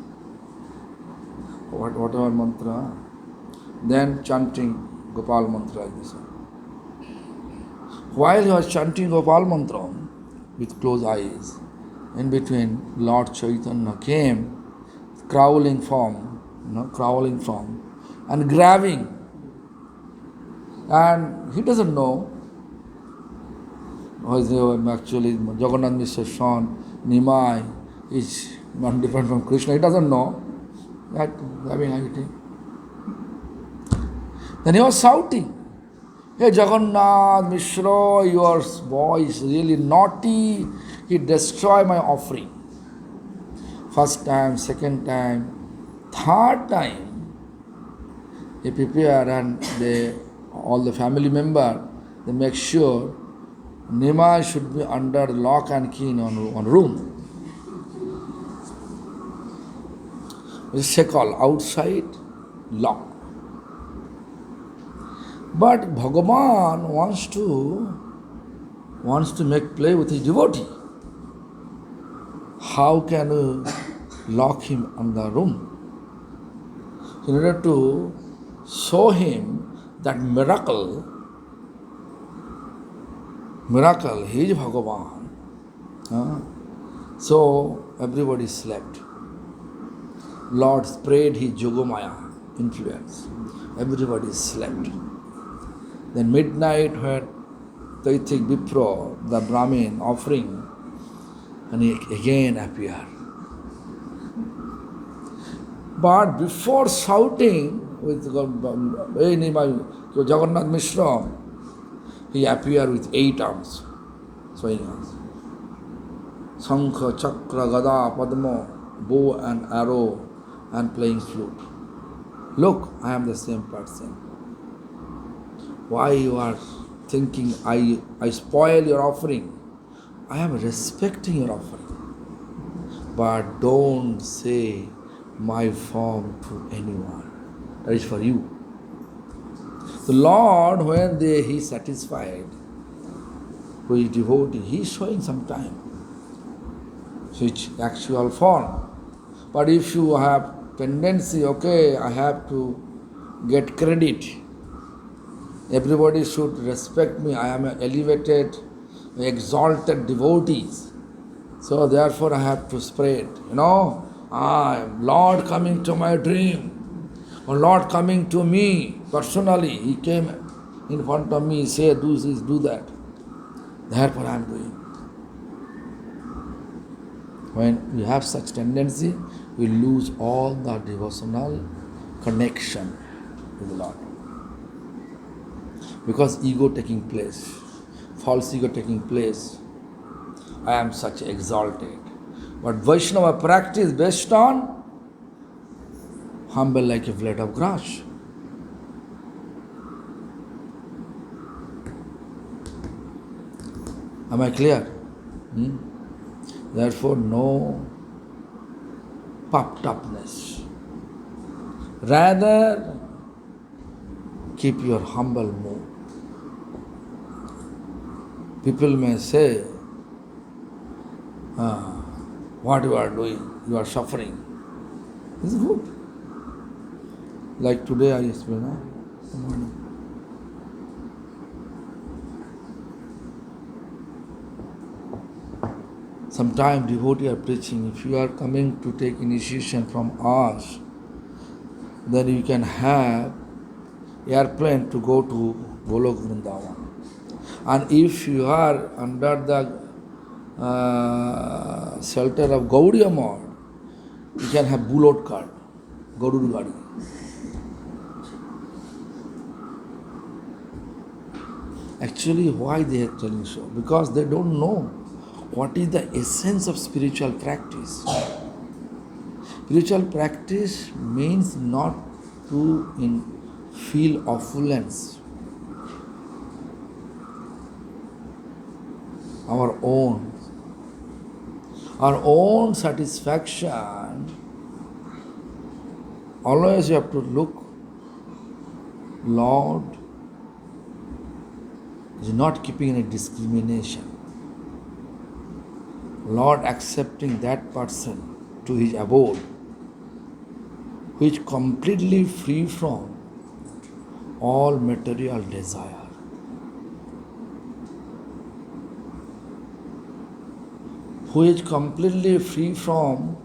Whatever mantra. Then chanting Gopal mantra like this. While he was chanting Gopal mantra with closed eyes, in between Lord Chaitanya came, crawling from, and grabbing. And he doesn't know. Actually, Jagannath Mishra's son, Nimai, is not different from Krishna. He doesn't know that grabbing anything. Then he was shouting, "Hey Jagannath Mishra, your boy is really naughty. He destroyed my offering." First time, second time, third time, they prepare and all the family member, they make sure Nima should be under lock and key on room. Shekal outside, locked. But Bhagavan wants to make play with his devotee. How can you lock him in the room? In order to show him that miracle, he is Bhagavan. So everybody slept. Lord spread his Yogamaya influence. Everybody slept. Then midnight when Taitik Vipra, the Brahmin offering, and he again appeared. But before shouting with Jagannath Mishra, he appeared with 8 arms, swaying arms. Sankha, Chakra, Gada, Padma, bow and arrow, and playing flute. Look, I am the same person. Why you are thinking I spoil your offering? I am respecting your offering. But don't say my form to anyone. That is for you. The Lord, when he is satisfied with his devotee, he is showing some time, which actual form. But if you have tendency, okay, I have to get credit, everybody should respect me, I am an elevated, exalted devotees. So therefore I have to spread, I am Lord coming to my dream, or Lord coming to me personally. He came in front of me, say, do this, do that. Therefore I am doing. When we have such tendency, we lose all the devotional connection with the Lord. Because ego taking place, false ego taking place, I am such exalted. But Vaishnava practice based on humble like a blade of grass. Am I clear? Therefore, no puffed upness. Rather, keep your humble mood. People may say, what you are doing, you are suffering. This is good. Like today I explained, good morning. sometime devotee are preaching, if you are coming to take initiation from us, then you can have airplane to go to Golok Vrindavan. And if you are under the shelter of Gaudiya Math, you can have bullock cart, Gaurur Gadi. Actually, why they are telling so? Because they don't know what is the essence of spiritual practice. Spiritual practice means not to feel opulence, our own satisfaction. Always you have to look, Lord is not keeping any discrimination. Lord accepting that person to his abode, which completely free from all material desire. Who is completely free from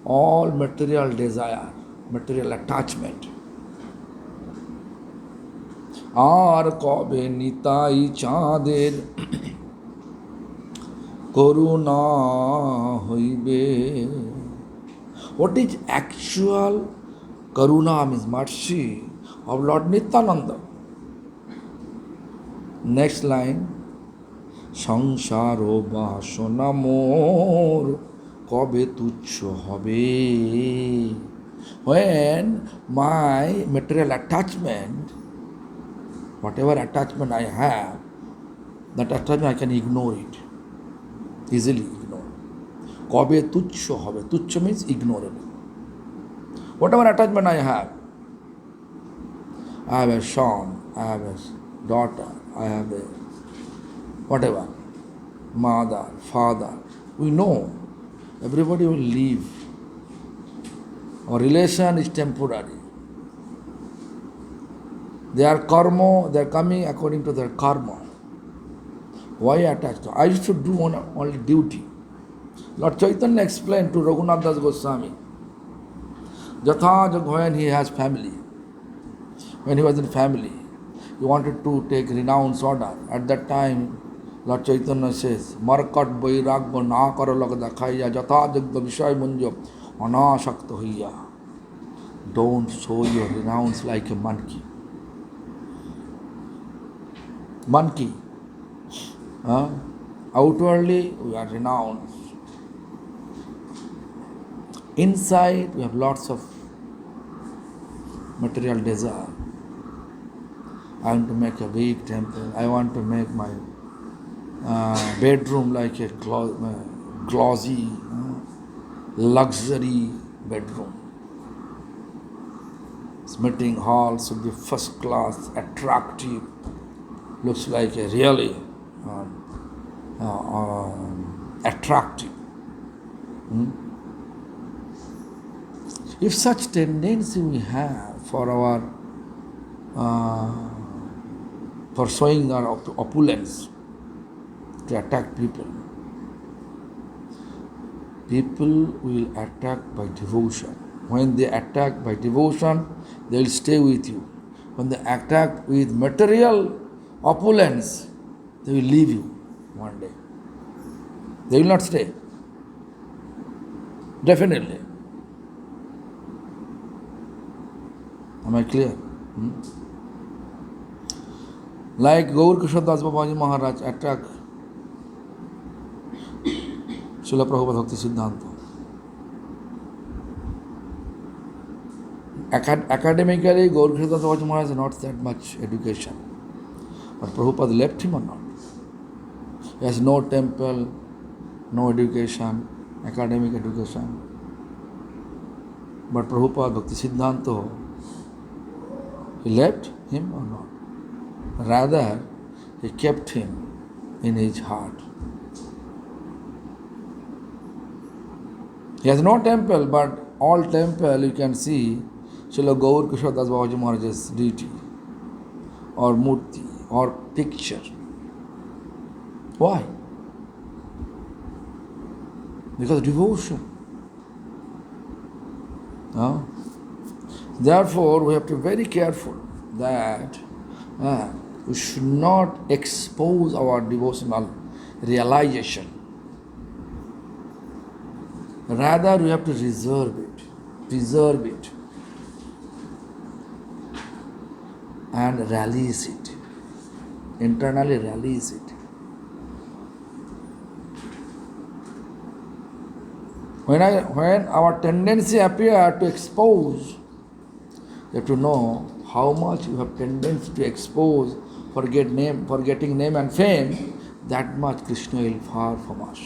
all material desire, material attachment. আর কবে নিতাই চাঁদের করুণা হইবে. What is actual karuna means mercy of Lord Nityananda. Next line, সংসার ও বাসনা মোর কবে তুচ্ছ হবে. When my material attachment, whatever attachment I have, that attachment I can ignore it, easily ignore. Kobe tuchho hobe. Tuchho means ignorable. Whatever attachment I have a son, I have a daughter, I have a whatever, mother, father. We know everybody will leave. Our relation is temporary. Their karma, they are coming according to their karma. Why attached? I used to do only duty. Lord Chaitanya explained to Raghunath Das Goswami, Jathajag, when he has family, when he was in family, he wanted to take renounce order. At that time, Lord Chaitanya says, Markat Bairagya na karalag dakhaiya jathajagda vishay munjo anashakta hoiya. Don't show your renounce like a monkey. Monkey. Outwardly, we are renounced. Inside, we have lots of material desire. I want to make a big temple. I want to make my bedroom like a glossy, luxury bedroom. Meeting hall should be first class, attractive. Looks like a really attractive. If such tendency we have for our for showing our opulence to attack people, people will attack by devotion. When they attack by devotion, they will stay with you. When they attack with material opulence, they will leave you one day. They will not stay. Definitely. Am I clear? Like Gaur Kishore Das Babaji Maharaj attack Srila Prabhupada Bhakti Siddhanta. Academically, Gaur Kishore Das Babaji Maharaj has not that much education. But Prabhupada left him or not? He has no temple, no education, academic education. But Prabhupada Bhakti Siddhanta, he left him or not? Rather, he kept him in his heart. He has no temple, but all temple you can see Srila Gaur Kishore Das Babaji Maharaj's deity or murti or picture. Why? Because devotion. Huh? Therefore, we have to be very careful that we should not expose our devotional realization. Rather, we have to preserve it, and release it. Internally release it. When our tendency appear to expose, you have to know how much you have tendency to expose, forgetting name and fame, that much Krishna will far from us.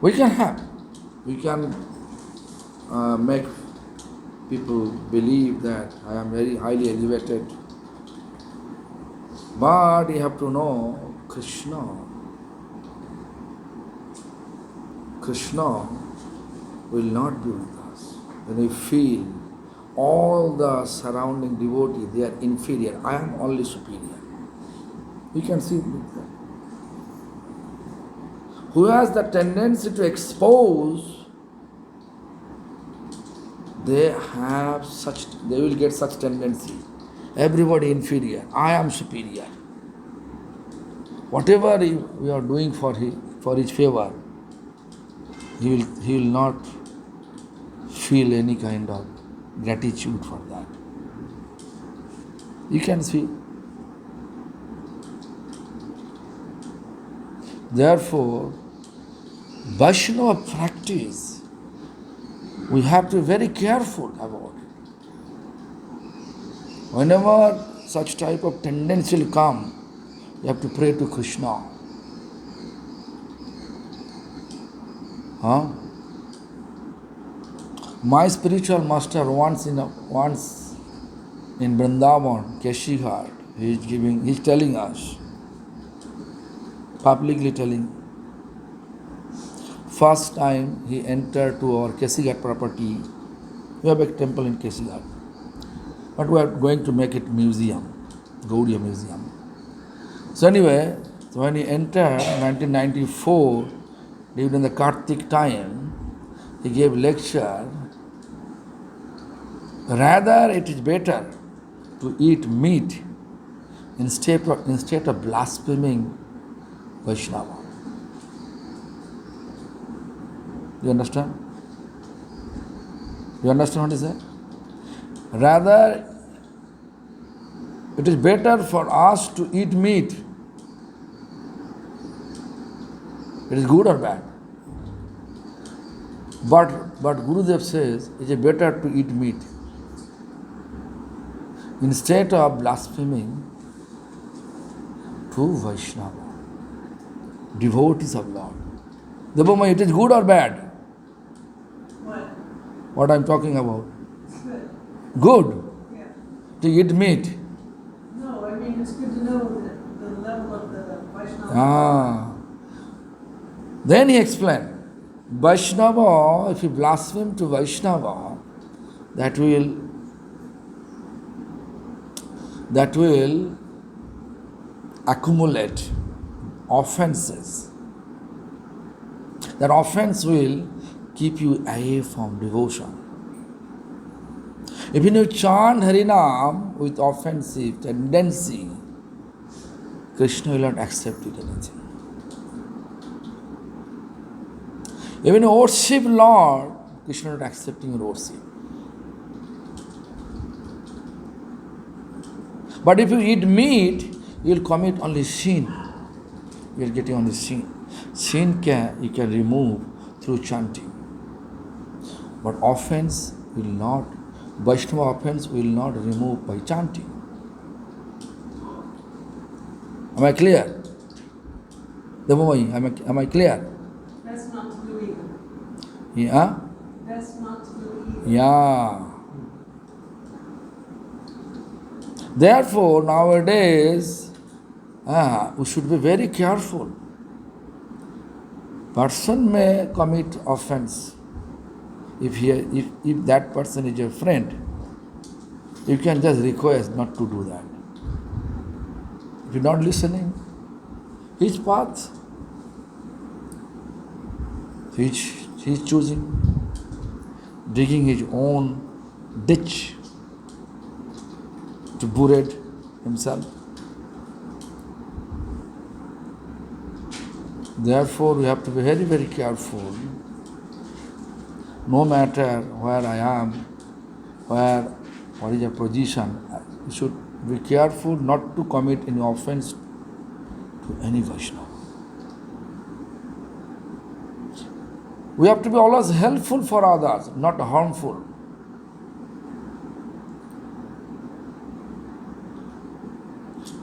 We can make people believe that I am very highly elevated. But you have to know Krishna will not be with us. When we feel all the surrounding devotees, they are inferior, I am only superior. We can see that. Who has the tendency to expose, they will get such tendency. Everybody inferior, I am superior. Whatever we are doing for his favor, he will not feel any kind of gratitude for that. You can see. Therefore, Vaishnava practice, we have to be very careful about it. Whenever such type of tendency will come, you have to pray to Krishna. My spiritual master once in Vrindavan, Keshi Ghat, he is telling us, publicly telling, first time he entered to our Keshi Ghat property. We have a temple in Keshi Ghat, but we are going to make it museum, Gaudiya Museum. So anyway, when he entered 1994, during the Kartik time, he gave lecture. Rather, it is better to eat meat instead of blaspheming Vaishnava. You understand? You understand what he said? Rather, it is better for us to eat meat. It is good or bad. But Gurudev says it is better to eat meat instead of blaspheming to Vaishnava, devotees of Lord. Devamai, it is good or bad? What I am talking about? Good. Good Yeah. to eat meat. No, I mean, it's good to know the level of the Vaishnava. Then he explained, Vaishnava, if you blaspheme to Vaishnava, that will accumulate offenses. That offense will keep you away from devotion. If you chant Harinam with offensive tendency, Krishna will not accept it anything. Even you worship Lord, Krishna is not accepting your worship. But if you eat meat, you will commit only sin. You are getting only sin. Sin you can remove through chanting. But offense will not, Vaishnava offense will not remove by chanting. Am I clear? Am I clear? That's not to do either. Yeah? That's not to do either. Yeah. Therefore, nowadays, we should be very careful. Person may commit offense. If that person is your friend, you can just request not to do that. If you're not listening, his path. He's choosing, digging his own ditch to bury himself. Therefore, we have to be very, very careful. No matter where I am, what is your position, we should be careful not to commit any offense to any Vaishnava. We have to be always helpful for others, not harmful.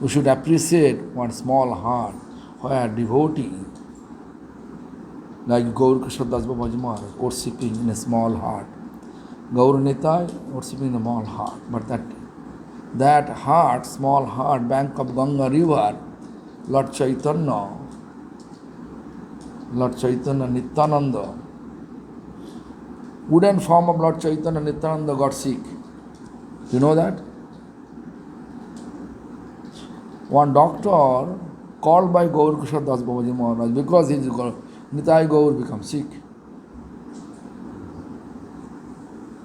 We should appreciate one small heart where devotee like Gaur Krishna Das Babaji Maharaj worshipping in a small heart. Gaur Nitai worshipping in a small heart. But that heart, small heart, bank of Ganga river, Lord Chaitanya Nityananda, wooden form of Lord Chaitanya Nityananda got sick. You know that? One doctor called by Gaur Krishna Das Babaji Maharaj because his Nitai Gaur become sick.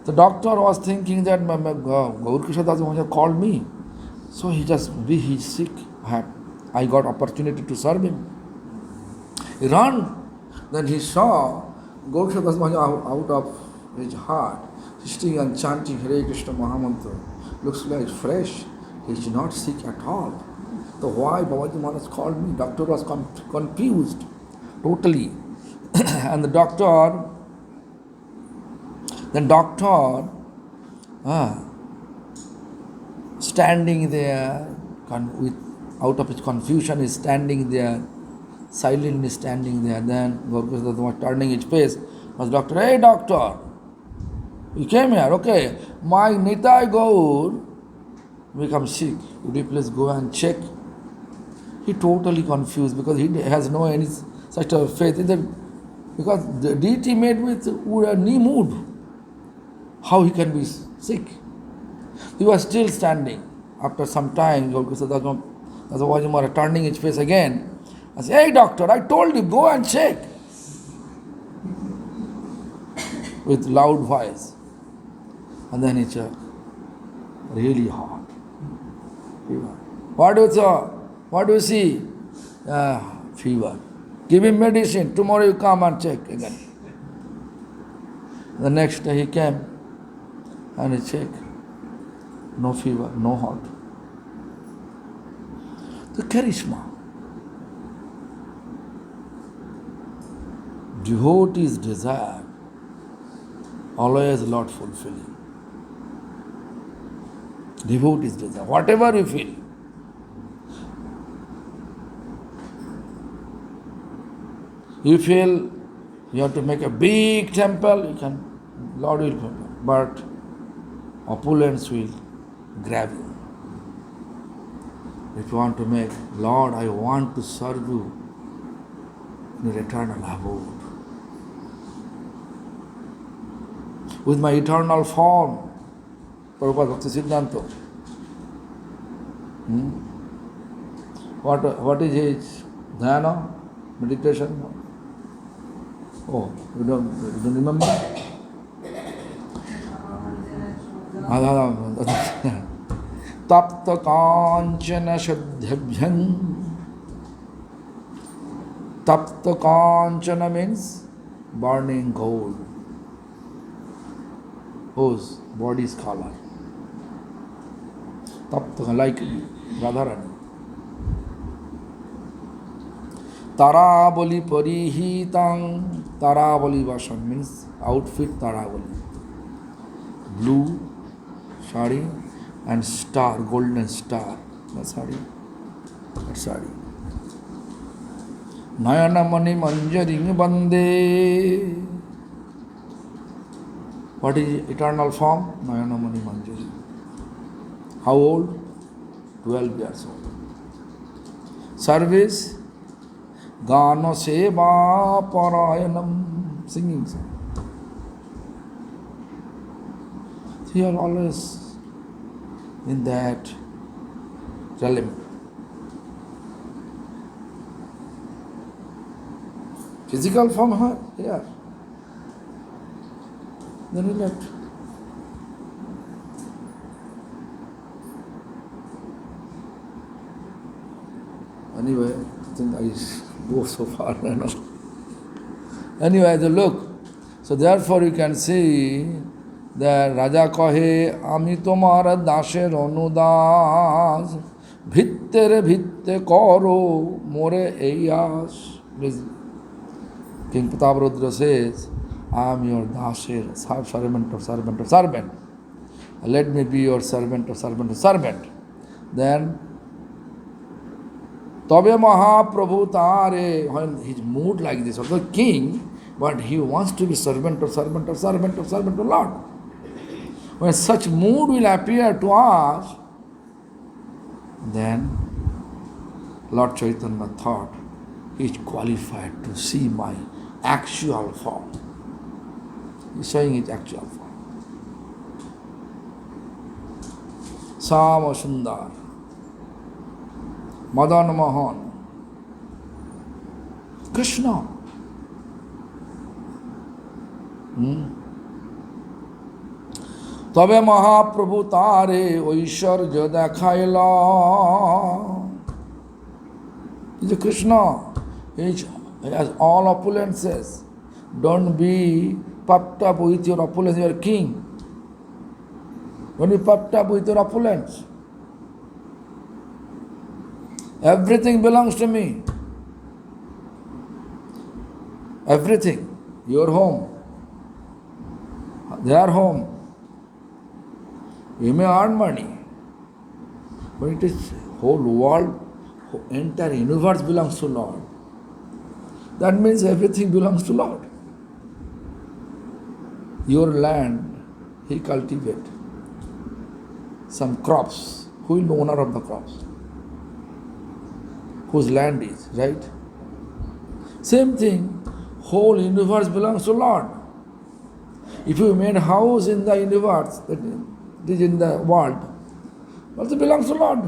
The doctor was thinking that Gaur Krishna Das Babaji called me, so he's sick. I got opportunity to serve him. He ran. Then he saw Gaur Krishna Das Babaji out of his heart, sitting and chanting Hare Krishna Mahamantra. Looks like fresh. He's not sick at all. So why Babaji Maharaj called me? Doctor was confused totally. And the doctor standing there, out of his confusion, is standing there, silently standing there. Then Gaur Krishna was turning his face. Was doctor, hey doctor, you came here, okay. My Nitai Gaur become sick. Would you please go and check? He totally confused because he has no any such a faith in that, because the deity made with a new mood. How he can be sick? He was still standing. After some time, Gaur Krishna Das Babaji Maharaj turning his face again. I said, hey doctor, I told you, go and check. With loud voice. And then he checked. Really hot. Fever. What do you see? Fever. Give him medicine. Tomorrow you come and check again. The next day he came and he checked. No fever, no hot. The charisma. Devotee's desire, always Lord fulfilling. Devotee's desire, whatever you feel. You feel you have to make a big temple, you can, Lord will fulfill. But opulence will grab you. If you want to make, Lord, I want to serve you in your eternal abode. With my eternal form, Prabhupada Bhakti Siddhanta. What is his dhyana, meditation? Oh, you don't remember? Tapta Kanchana Shuddhabhyam. Tapta Kanchana means burning gold. Whose body's color. Tapta, like Radharani. Tarabali Parihitang. Tarabali Vashan means outfit Tarabali. Blue sari and star, golden star. That's sari. That's sari. Nayanamani Manjaring Bande. What is eternal form? Nayanamani Manjari. How old? 12 years old. Service? Gana Seva Parayanam. Singing song. So you are always in that realm. Physical form, huh? Yeah. Then he left. Anyway, I think I go so far, you know. Anyway, the look. So therefore you can see that Raja kahe ami tomar dasher anudas bhittere bhitte karo more eyas. King Prataparudra says, I am your dasher, servant of servant of servant. Let me be your servant of servant of servant. Then Tabe Mahaprabhu Tare, when his mood like this, of the king, but he wants to be servant of servant of servant of servant of Lord. When such mood will appear to us, then Lord Chaitanya thought, he is qualified to see my actual form. He is showing his actual form. Sama Sundar, Madan Mohan, Krishna. তবে মহাপ্রভু তারে ঐশ্বর্য দেখাইলা যে Krishna he has all opulences. Don't be puffed up with your opulence. You are king. Don't be puffed up with your opulence. Everything belongs to me. Everything. Your home, their home. You may earn money, but it is whole world, entire universe belongs to Lord. That means everything belongs to Lord. Your land, He cultivates some crops. Who is the owner of the crops? Whose land is, right? Same thing, whole universe belongs to Lord. If you made a house in the universe, that is in the world, also belongs to Lord.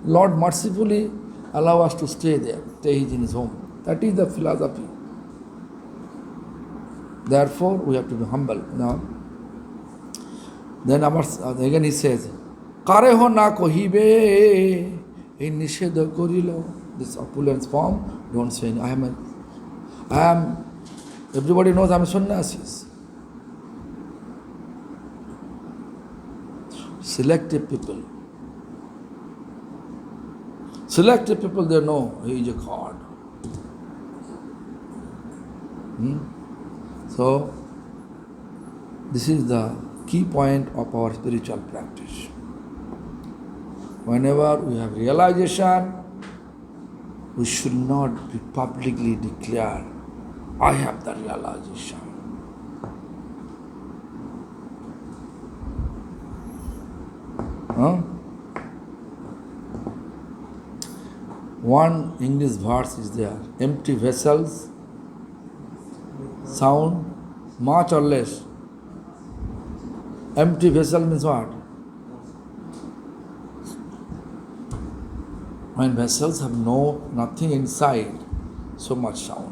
Lord mercifully allow us to stay there, stay in His home. That is the philosophy. Therefore, we have to be humble. Now, then again he says, Kareho na kohibe in nisheda korilo. This opulence form, don't say, I am, everybody knows I am a sannyasis. Selective people. Selective people, they know he is a god. So, this is the key point of our spiritual practice. Whenever we have realization, we should not be publicly declare, I have the realization. One English verse is there, empty vessels sound much or less. Empty vessel means what? When vessels have nothing inside, so much sound.